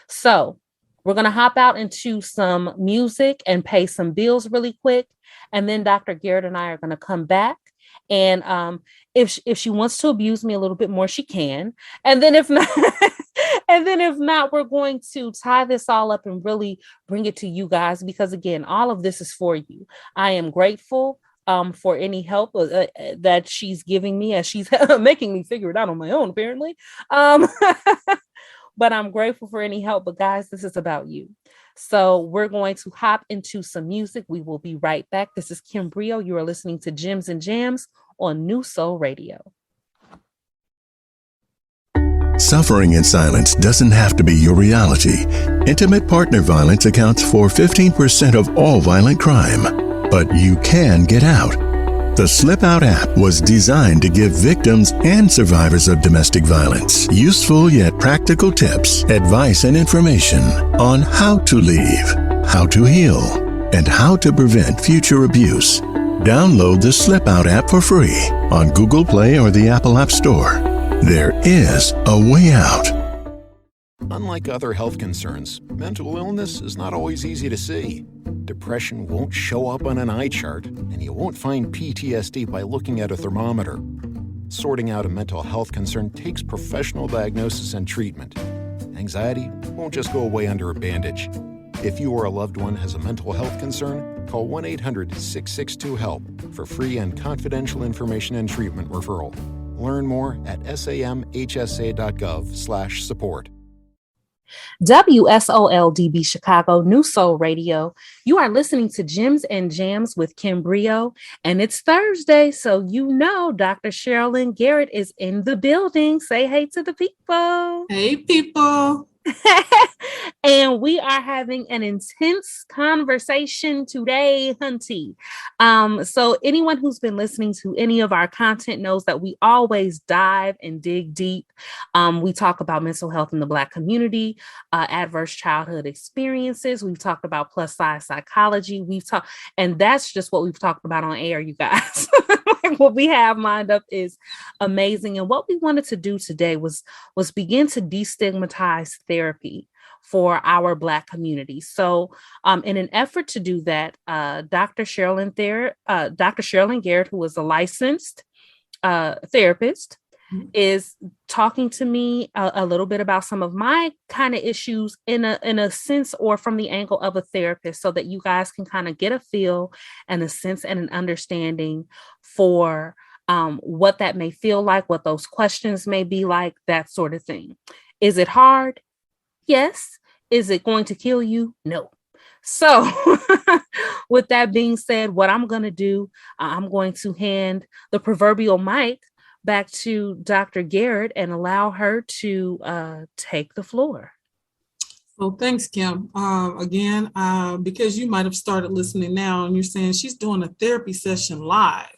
So we're going to hop out into some music and pay some bills really quick. And then Dr. Garrett and I are going to come back. And if she wants to abuse me a little bit more, she can. And then if not, we're going to tie this all up and really bring it to you guys, because again, all of this is for you. I am grateful for any help that she's giving me, as she's making me figure it out on my own, apparently. But I'm grateful for any help. But guys, this is about you. So we're going to hop into some music. We will be right back. This is Kim Brio. You are listening to Gems and Jams on New Soul Radio. Suffering in silence doesn't have to be your reality. Intimate partner violence accounts for 15% of all violent crime. But you can get out. The Slip Out app was designed to give victims and survivors of domestic violence useful yet practical tips, advice, and information on how to leave, how to heal, and how to prevent future abuse. Download the Slip Out app for free on Google Play or the Apple App Store. There is a way out. Unlike other health concerns, mental illness is not always easy to see. Depression won't show up on an eye chart, and you won't find PTSD by looking at a thermometer. Sorting out a mental health concern takes professional diagnosis and treatment. Anxiety won't just go away under a bandage. If you or a loved one has a mental health concern, call 1-800-662-HELP for free and confidential information and treatment referral. Learn more at samhsa.gov/support. WSOLDB Chicago, New Soul Radio. You are listening to Gems and Jams with Kim Brio, and it's Thursday, so you know Dr. Shirlyn Garrett is in the building. Say hey to the people. Hey, people. And we are having an intense conversation today, hunty. So anyone who's been listening to any of our content knows that we always dive and dig deep. We talk about mental health in the Black community, adverse childhood experiences. We've talked about plus size psychology. And that's just what we've talked about on air, you guys. What we have lined up is amazing. And what we wanted to do today was begin to destigmatize therapy for our Black community. So in an effort to do that, Dr. Shirlyn Garrett, who is a licensed therapist, is talking to me a little bit about some of my kind of issues in a sense, or from the angle of a therapist, so that you guys can kind of get a feel and a sense and an understanding for what that may feel like, what those questions may be like, that sort of thing. Is it hard? Yes. Is it going to kill you? No. So with that being said, what I'm going to do, I'm going to hand the proverbial mic back to Dr. Garrett and allow her to take the floor. So thanks, Kim. Again, because you might have started listening now and you're saying she's doing a therapy session live.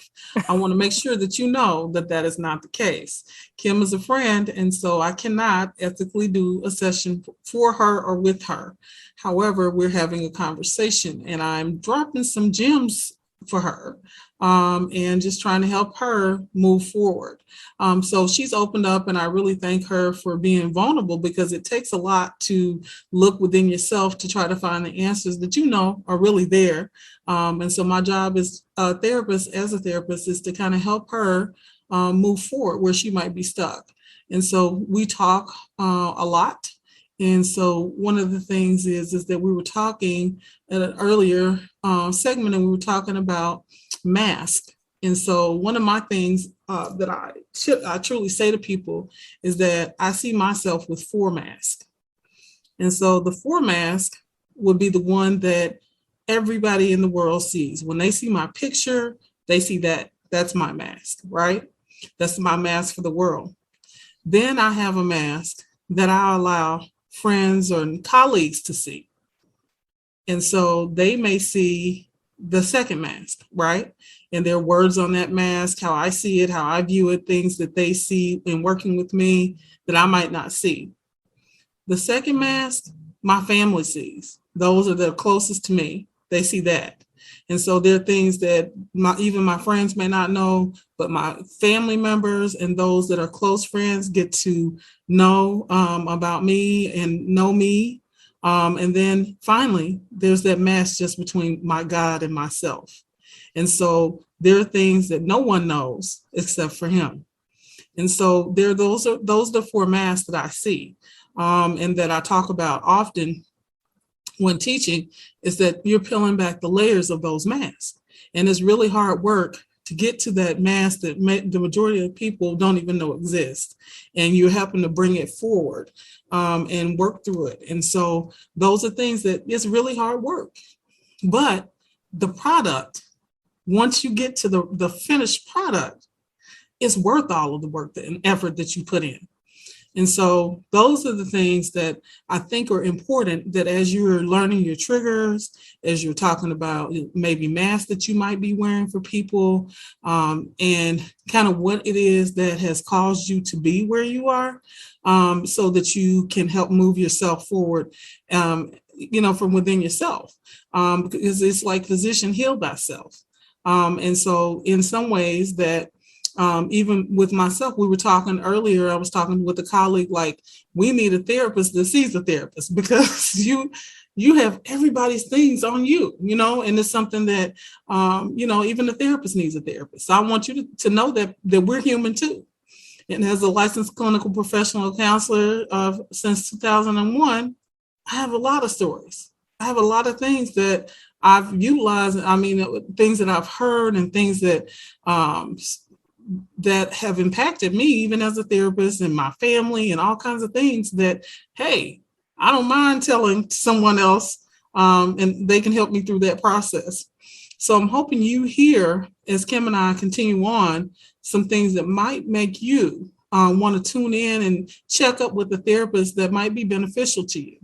I want to make sure that you know that that is not the case. Kim is a friend, and so I cannot ethically do a session for her or with her. However, we're having a conversation, and I'm dropping some gems for her and just trying to help her move forward. So she's opened up, and I really thank her for being vulnerable, because it takes a lot to look within yourself to try to find the answers that you know are really there. And so my job as a therapist is to kind of help her move forward where she might be stuck. And so we talk a lot. And so one of the things is that we were talking at an earlier segment, and we were talking about mask. And so one of my things that I truly say to people is that I see myself with 4 masks. And so the 4 mask would be the one that everybody in the world sees. When they see my picture, they see that's my mask, right? That's my mask for the world. Then I have a mask that I allow friends or colleagues to see. And so they may see the second mask, right? And there are words on that mask, how I see it, how I view it, things that they see in working with me that I might not see. The second mask, my family sees. Those are the closest to me. They see that. And so there are things that even my friends may not know, but my family members and those that are close friends get to know about me and know me. And then finally, there's that mask just between my God and myself. And so there are things that no one knows except for him. And so those are the four masks that I see, and that I talk about often when teaching, is that you're peeling back the layers of those masks. And it's really hard work to get to that mask that the majority of people don't even know exists. And you're helping to bring it forward and work through it. And so those are things that it's really hard work. But the product, once you get to the finished product, it's worth all of the work and effort that you put in. And so those are the things that I think are important, that as you're learning your triggers, as you're talking about maybe masks that you might be wearing for people, and kind of what it is that has caused you to be where you are, so that you can help move yourself forward, from within yourself, because it's like physician heal thyself. And so in some ways that even with myself, we were talking earlier, I was talking with a colleague, like, we need a therapist that sees a therapist, because you have everybody's things on you, and it's something that, even the therapist needs a therapist. So I want you to know that we're human too. And as a licensed clinical professional counselor since 2001, I have a lot of stories. I have a lot of things that I've utilized. I mean, things that I've heard and things that have impacted me, even as a therapist, and my family, and all kinds of things that, hey, I don't mind telling someone else, and they can help me through that process. So I'm hoping you hear, as Kim and I continue on, some things that might make you want to tune in and check up with a therapist that might be beneficial to you.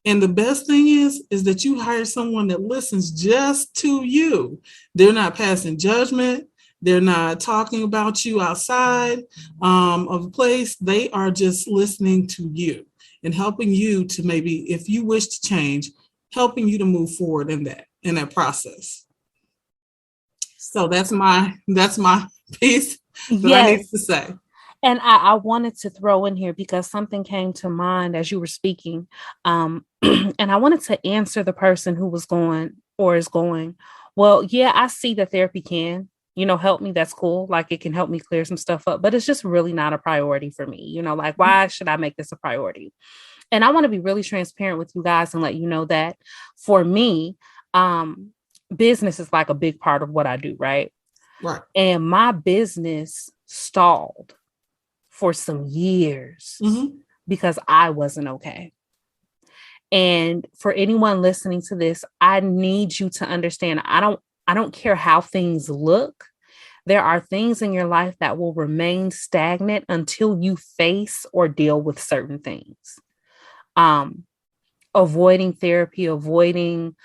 And the best thing is that you hire someone that listens just to you. They're not passing judgment. They're not talking about you outside of the place. They are just listening to you and helping you to, maybe, if you wish to change, helping you to move forward in that process. So that's my piece that I need to say. And I wanted to throw in here, because something came to mind as you were speaking. And I wanted to answer the person who was going or is going, well, yeah, I see that therapy can, help me. That's cool. Like, it can help me clear some stuff up, but it's just really not a priority for me. Like, why should I make this a priority? And I want to be really transparent with you guys and let you know that for me, business is like a big part of what I do. Right. Right. And my business stalled for some years because I wasn't okay. And for anyone listening to this, I need you to understand, I don't care how things look. There are things in your life that will remain stagnant until you face or deal with certain things. Avoiding therapy, avoiding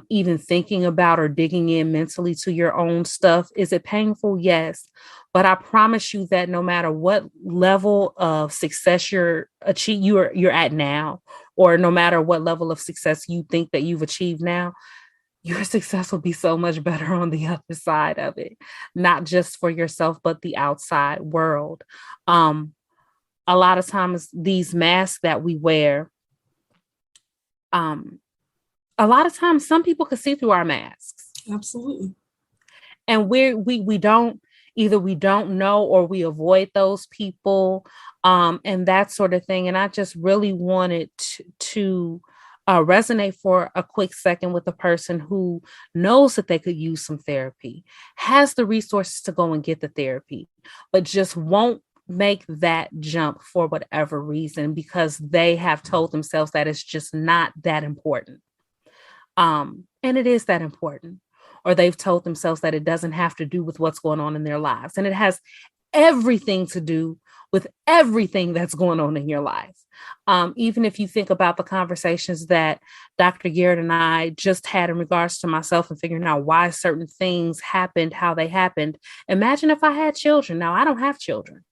even thinking about or digging in mentally to your own stuff. Is it painful? Yes. But I promise you that no matter what level of success you're at now, or no matter what level of success you think that you've achieved now, your success will be so much better on the other side of it, not just for yourself, but the outside world. A lot of times these masks that we wear, a lot of times some people can see through our masks. Absolutely. And we don't know, or we avoid those people, and that sort of thing. And I just really wanted to resonate for a quick second with a person who knows that they could use some therapy, has the resources to go and get the therapy, but just won't make that jump for whatever reason, because they have told themselves that it's just not that important. And it is that important. Or they've told themselves that it doesn't have to do with what's going on in their lives. And it has everything to do with everything that's going on in your life. Even if you think about the conversations that Dr. Garrett and I just had in regards to myself and figuring out why certain things happened, how they happened. Imagine if I had children. Now, I don't have children.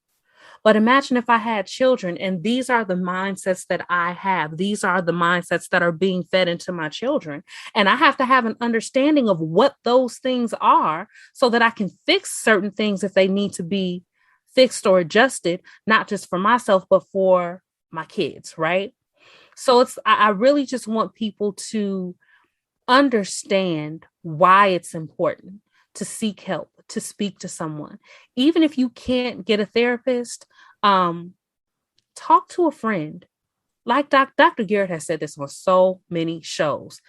But imagine if I had children, and these are the mindsets that I have. These are the mindsets that are being fed into my children. And I have to have an understanding of what those things are so that I can fix certain things if they need to be fixed or adjusted, not just for myself, but for my kids, right? So I really just want people to understand why it's important to seek help, to speak to someone. Even if you can't get a therapist, talk to a friend. Like Dr. Garrett has said this on so many shows.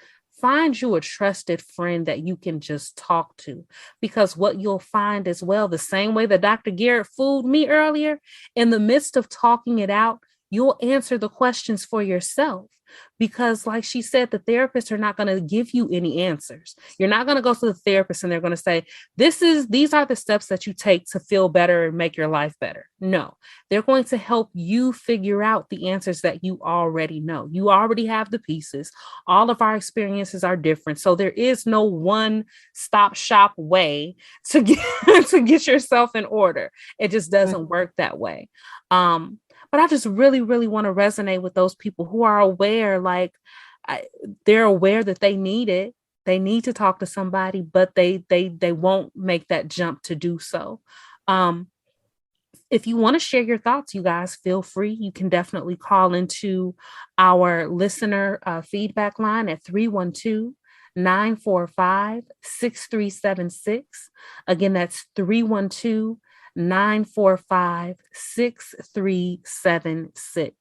Find you a trusted friend that you can just talk to, because what you'll find as well, the same way that Dr. Garrett fooled me earlier, in the midst of talking it out, you'll answer the questions for yourself. Because like she said, the therapists are not going to give you any answers. You're not going to go to the therapist and they're going to say, these are the steps that you take to feel better and make your life better. No, they're going to help you figure out the answers that you already know. You already have the pieces. All of our experiences are different. So there is no one stop shop way to get, to get yourself in order. It just doesn't work that way. But I just really, really want to resonate with those people who are aware, they're aware that they need it. They need to talk to somebody, but they won't make that jump to do so. If you want to share your thoughts, you guys feel free. You can definitely call into our listener feedback line at 312-945-6376. Again, that's 312-945-6376.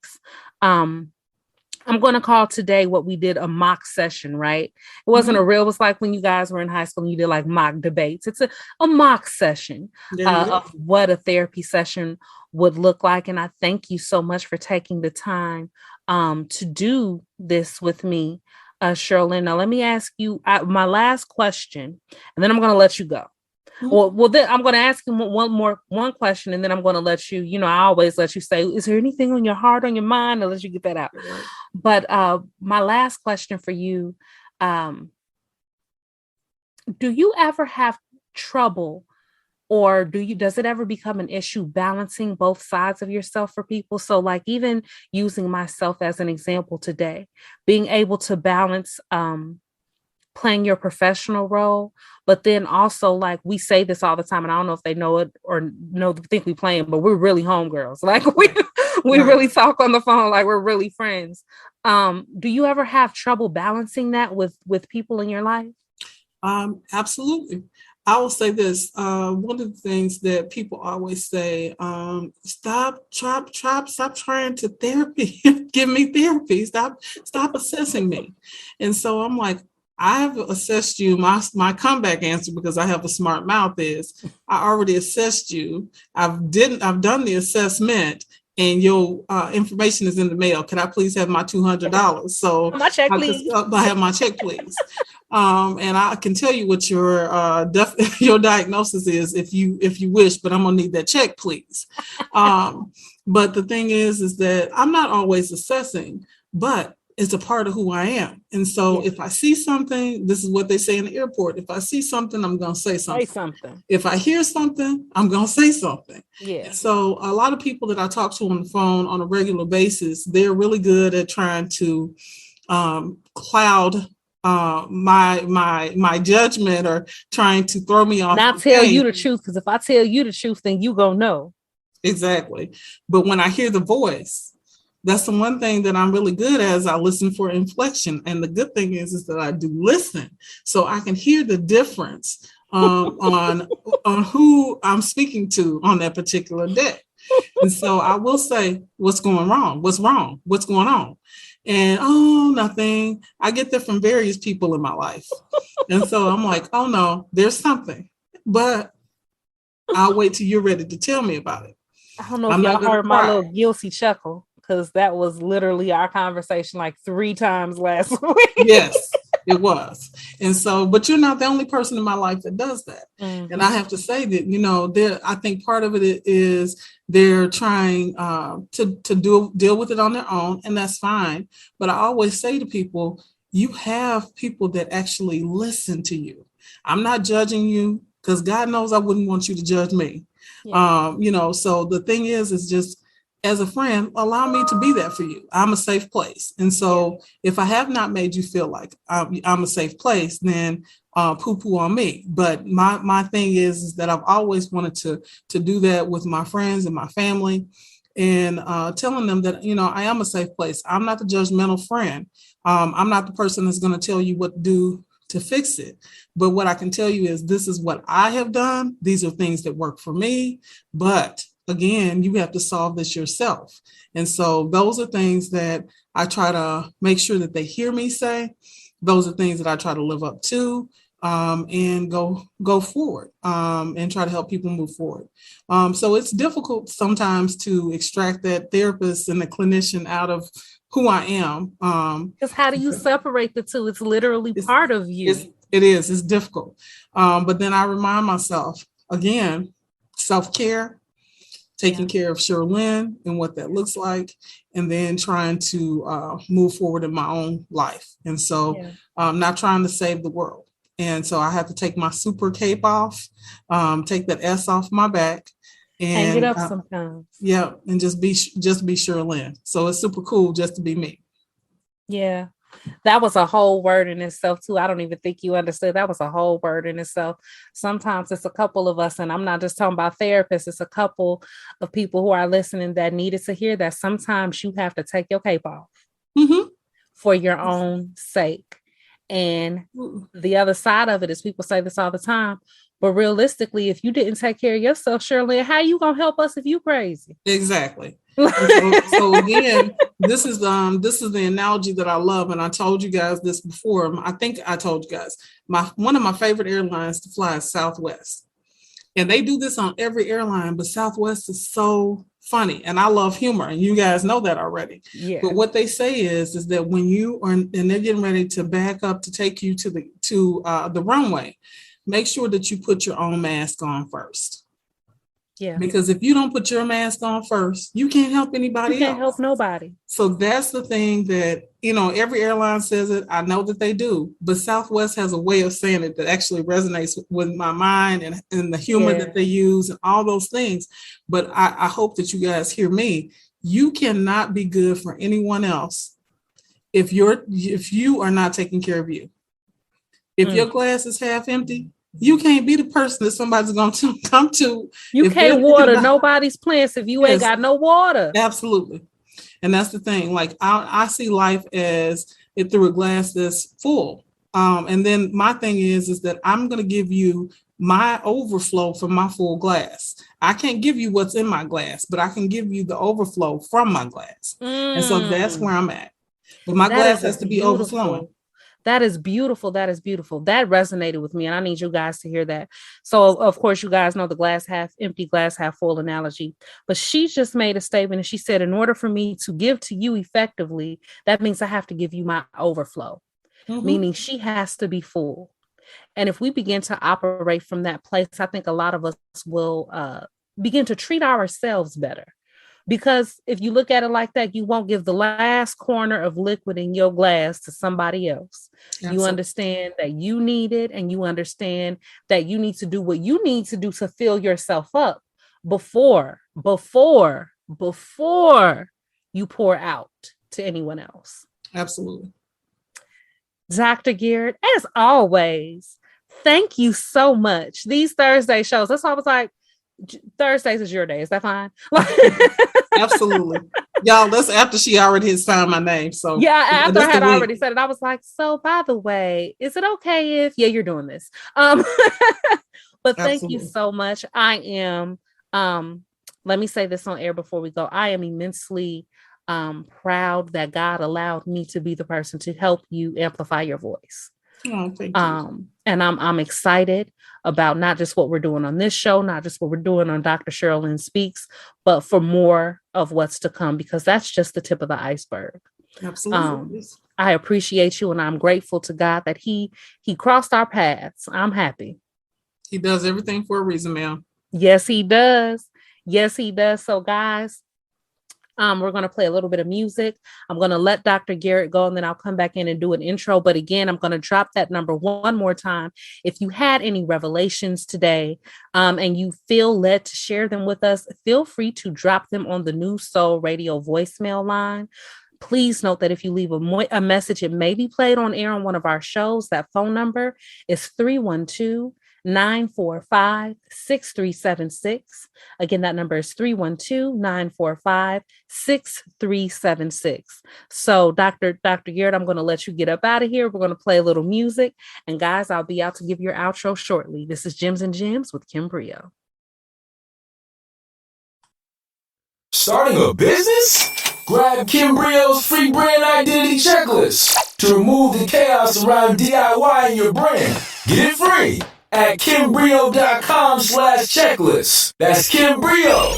I'm going to call today what we did a mock session, right? It wasn't a real, it was like when you guys were in high school and you did like mock debates. It's a mock session of what a therapy session would look like. And I thank you so much for taking the time to do this with me, Shirlyn. Now, let me ask you my last question, and then I'm going to let you go. Well, then I'm going to ask you one question, and then I'm going to let you, I always let you say, is there anything on your heart, on your mind? I'll let you get that out. Right. But my last question for you, do you ever have trouble, or does it ever become an issue balancing both sides of yourself for people? So like even using myself as an example today, being able to balance playing your professional role, but then also like we say this all the time, and I don't know if they know it or think we playing, but we're really homegirls. Like we really talk on the phone like we're really friends. Do you ever have trouble balancing that with people in your life? Absolutely. I will say this. One of the things that people always say, stop trying to therapy. Give me therapy. Stop assessing me. And so I'm like, I've assessed you. My comeback answer, because I have a smart mouth, is I already assessed you. I've done the assessment, and your information is in the mail. Can I please have my $200? So my check, please. I have my check, please. And I can tell you what your diagnosis is if you wish, but I'm gonna need that check, please. But the thing is that I'm not always assessing, but it's a part of who I am. And so if I see something, this is what they say in the airport. If I see something, I'm going to say something. If I hear something, I'm going to say something. Yeah. So a lot of people that I talk to on the phone on a regular basis, they're really good at trying to cloud my judgment, or trying to throw me off. Not tell you the truth, because if I tell you the truth, then you gonna know. Exactly. But when I hear the voice, that's the one thing that I'm really good at, is I listen for inflection. And the good thing is that I do listen, so I can hear the difference on who I'm speaking to on that particular day. And so I will say, what's going wrong? What's wrong? What's going on? And nothing. I get that from various people in my life. And so I'm like, oh no, there's something. But I'll wait till you're ready to tell me about it. I don't know if y'all heard my little guilty chuckle, because that was literally our conversation like 3 times last week. Yes. It was. And so, but you're not the only person in my life that does that. Mm-hmm. And I have to say that, you know, I think part of it is they're trying to deal with it on their own, and that's fine. But I always say to people, you have people that actually listen to you. I'm not judging you because God knows I wouldn't want you to judge me. Yeah. You know, so the thing is just as a friend, allow me to be that for you. I'm a safe place. And so if I have not made you feel like I'm a safe place, then poo-poo on me. But my thing is that I've always wanted to do that with my friends and my family, and telling them that, you know, I am a safe place. I'm not the judgmental friend. I'm not the person that's going to tell you what to do to fix it. But what I can tell you is this is what I have done. These are things that work for me. But again, you have to solve this yourself. And so those are things that I try to make sure that they hear me say. Those are things that I try to live up to, and go forward, and try to help people move forward. So it's difficult sometimes to extract that therapist and the clinician out of who I am. Because how do you separate the two? It's literally part of you. It's difficult. But then I remind myself, again, self-care, taking care of Shirlyn and what that looks like, and then trying to move forward in my own life. And so I'm not trying to save the world. And so I have to take my super cape off, take that S off my back, and hang it up sometimes. Yeah, and just be Shirlyn. So it's super cool just to be me. Yeah. That was a whole word in itself too. I don't even think you understood. That was a whole word in itself. Sometimes it's a couple of us, and I'm not just talking about therapists. It's a couple of people who are listening that needed to hear that sometimes you have to take your cape off for your own sake. And the other side of it is people say this all the time, but realistically, if you didn't take care of yourself, Shirley, how you gonna help us if you crazy? Exactly. So again, this is the analogy that I love, and I told you guys this before. I think I told you guys one of my favorite airlines to fly is Southwest, and they do this on every airline. But Southwest is so funny, and I love humor, and you guys know that already. Yeah. But what they say is that when you are and they're getting ready to back up to take you to the runway, make sure that you put your own mask on first. Yeah. Because if you don't put your mask on first, you can't help anybody else. You can't help nobody. So that's the thing that, you know, every airline says it. I know that they do, but Southwest has a way of saying it that actually resonates with my mind, and the humor that they use and all those things. But I hope that you guys hear me. You cannot be good for anyone else if you are not taking care of you. If your glass is half empty, you can't be the person that somebody's going to come to. You can't water nobody's plants if you ain't got no water. Absolutely. And that's the thing. Like I see life as it through a glass that's full. And then my thing is that I'm going to give you my overflow from my full glass. I can't give you what's in my glass, but I can give you the overflow from my glass. And so that's where I'm at. But my glass has to be overflowing. That is beautiful. That is beautiful. That resonated with me, and I need you guys to hear that. So, of course, you guys know the glass half empty, glass half full analogy. But she just made a statement, and she said, in order for me to give to you effectively, that means I have to give you my overflow, meaning she has to be full. And if we begin to operate from that place, I think a lot of us will begin to treat ourselves better. Because if you look at it like that, you won't give the last corner of liquid in your glass to somebody else. Absolutely. You understand that you need it, and you understand that you need to do what you need to do to fill yourself up before you pour out to anyone else. Absolutely. Dr. Garrett, as always, thank you so much. These Thursday shows, that's why I was like, Thursdays is your day. Is that fine? Absolutely. Y'all, that's after she already had signed my name. So yeah, after I had already said it, I was like, so by the way, is it okay if you're doing this? But thank you so much. I am let me say this on air before we go. I am immensely proud that God allowed me to be the person to help you amplify your voice. Oh, thank you. And I'm excited about not just what we're doing on this show, not just what we're doing on Dr. Shirlyn Speaks, but for more of what's to come, because that's just the tip of the iceberg. Absolutely. I appreciate you, and I'm grateful to God that he crossed our paths. I'm happy. He does everything for a reason, ma'am. Yes, he does. Yes, he does. So, guys, we're going to play a little bit of music. I'm going to let Dr. Garrett go, and then I'll come back in and do an intro. But again, I'm going to drop that number one more time. If you had any revelations today, and you feel led to share them with us, feel free to drop them on the New Soul Radio voicemail line. Please note that if you leave a message, it may be played on air on one of our shows. That phone number is 312-945-6376. Again, that number is 312-945-6376. So, Dr. Garrett, I'm going to let you get up out of here. We're going to play a little music. And guys, I'll be out to give your outro shortly. This is Gems and Gems with Kim Brio. Starting a business? Grab Kim Brio's free brand identity checklist to remove the chaos around DIY in your brand. Get it free at kimbrio.com/checklist. That's Kim Brio.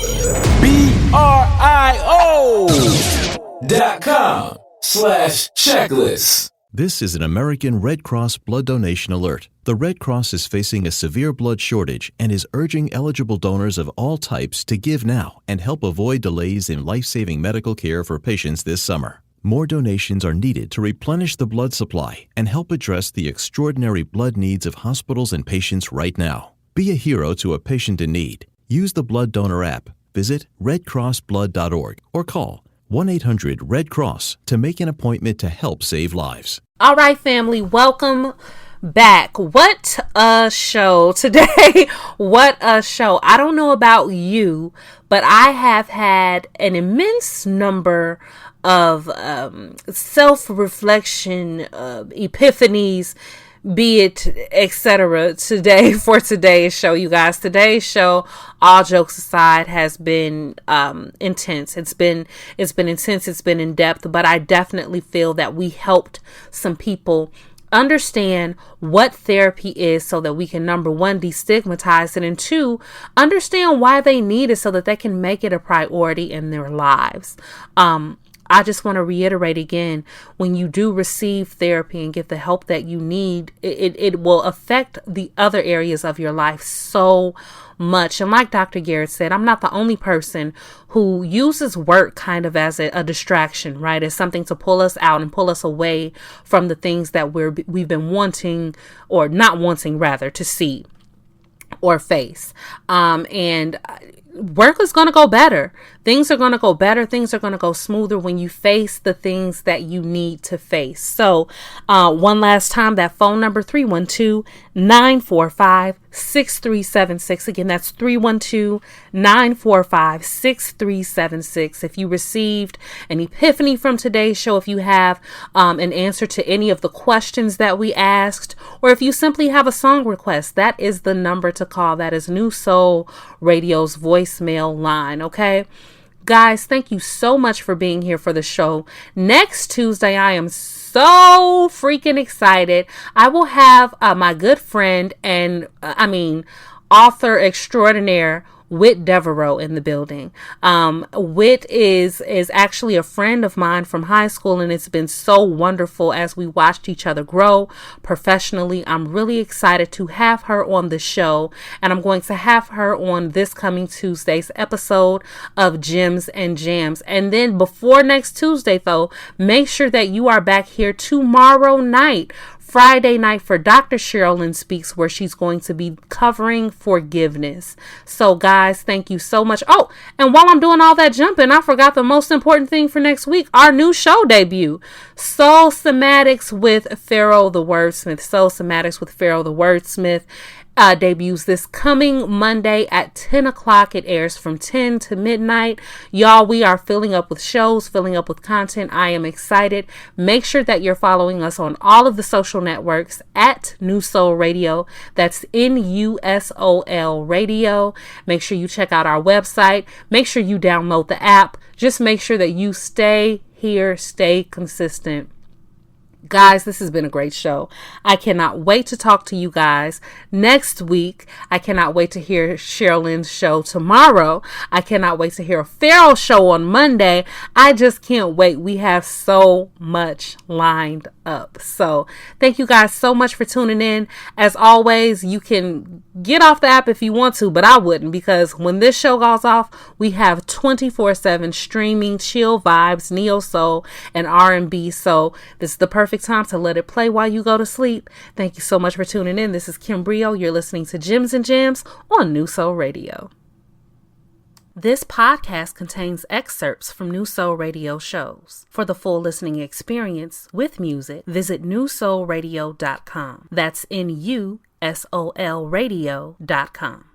BRIO.com/checklist. This is an American Red Cross blood donation alert. The Red Cross is facing a severe blood shortage and is urging eligible donors of all types to give now and help avoid delays in life-saving medical care for patients this summer. More donations are needed to replenish the blood supply and help address the extraordinary blood needs of hospitals and patients right now. Be a hero to a patient in need. Use the Blood Donor app. Visit redcrossblood.org or call 1-800-RED-CROSS to make an appointment to help save lives. All right, family, welcome back. What a show today. What a show. I don't know about you, but I have had an immense number of self-reflection, epiphanies, be it etc. today for today's show. You guys, today's show, all jokes aside, has been intense. It's been intense. It's been in depth, but I definitely feel that we helped some people understand what therapy is so that we can, number one, destigmatize it, and two, understand why they need it so that they can make it a priority in their lives. I just want to reiterate again, when you do receive therapy and get the help that you need, it will affect the other areas of your life so much. And like Dr. Garrett said, I'm not the only person who uses work kind of as a distraction, right? As something to pull us out and pull us away from the things that we've been wanting, or not wanting rather, to see or face. And work is going to go better. Things are going to go better. Things are going to go smoother when you face the things that you need to face. So one last time, that phone number, 312-945-6376. Again, that's 312-945-6376. If you received an epiphany from today's show, if you have an answer to any of the questions that we asked, or if you simply have a song request, that is the number to call. That is New Soul Radio's voicemail line. Okay, guys, thank you so much for being here for the show. Next Tuesday, I am so freaking excited. I will have my good friend and author extraordinaire Whit Devereaux in the building. Whit is actually a friend of mine from high school, and it's been so wonderful as we watched each other grow professionally. I'm really excited to have her on the show, and I'm going to have her on this coming Tuesday's episode of Gems and Jams. And then before next Tuesday, though, make sure that you are back here tomorrow night, Friday night, for Dr. Shirlyn Speaks, where she's going to be covering forgiveness. So guys, thank you so much. Oh, and while I'm doing all that jumping, I forgot the most important thing for next week, our new show debut, Soul Somatics with Pharaoh the Wordsmith. Soul Somatics with Pharaoh the Wordsmith debuts this coming Monday at 10 o'clock. It airs from 10 to midnight. Y'all, we are filling up with shows, filling up with content. I am excited. Make sure that you're following us on all of the social networks at New Soul Radio. That's NUSOL Radio. Make sure you check out our website. Make sure you download the app. Just make sure that you stay here, stay consistent. Guys, this has been a great show. I cannot wait to talk to you guys next week. I cannot wait to hear Shirlyn's show tomorrow. I cannot wait to hear a Farrell show on Monday. I just can't wait. We have so much lined up. So thank you guys so much for tuning in. As always, you can get off the app if you want to, but I wouldn't, because when this show goes off, we have 24/7 streaming chill vibes, neo soul, and R&B. So this is the perfect time to let it play while you go to sleep. Thank you so much for tuning in. This is Kim Brio. You're listening to Gems and Gems on New Soul Radio. This podcast contains excerpts from New Soul Radio shows. For the full listening experience with music, visit newsoulradio.com. That's NUSOL radio.com.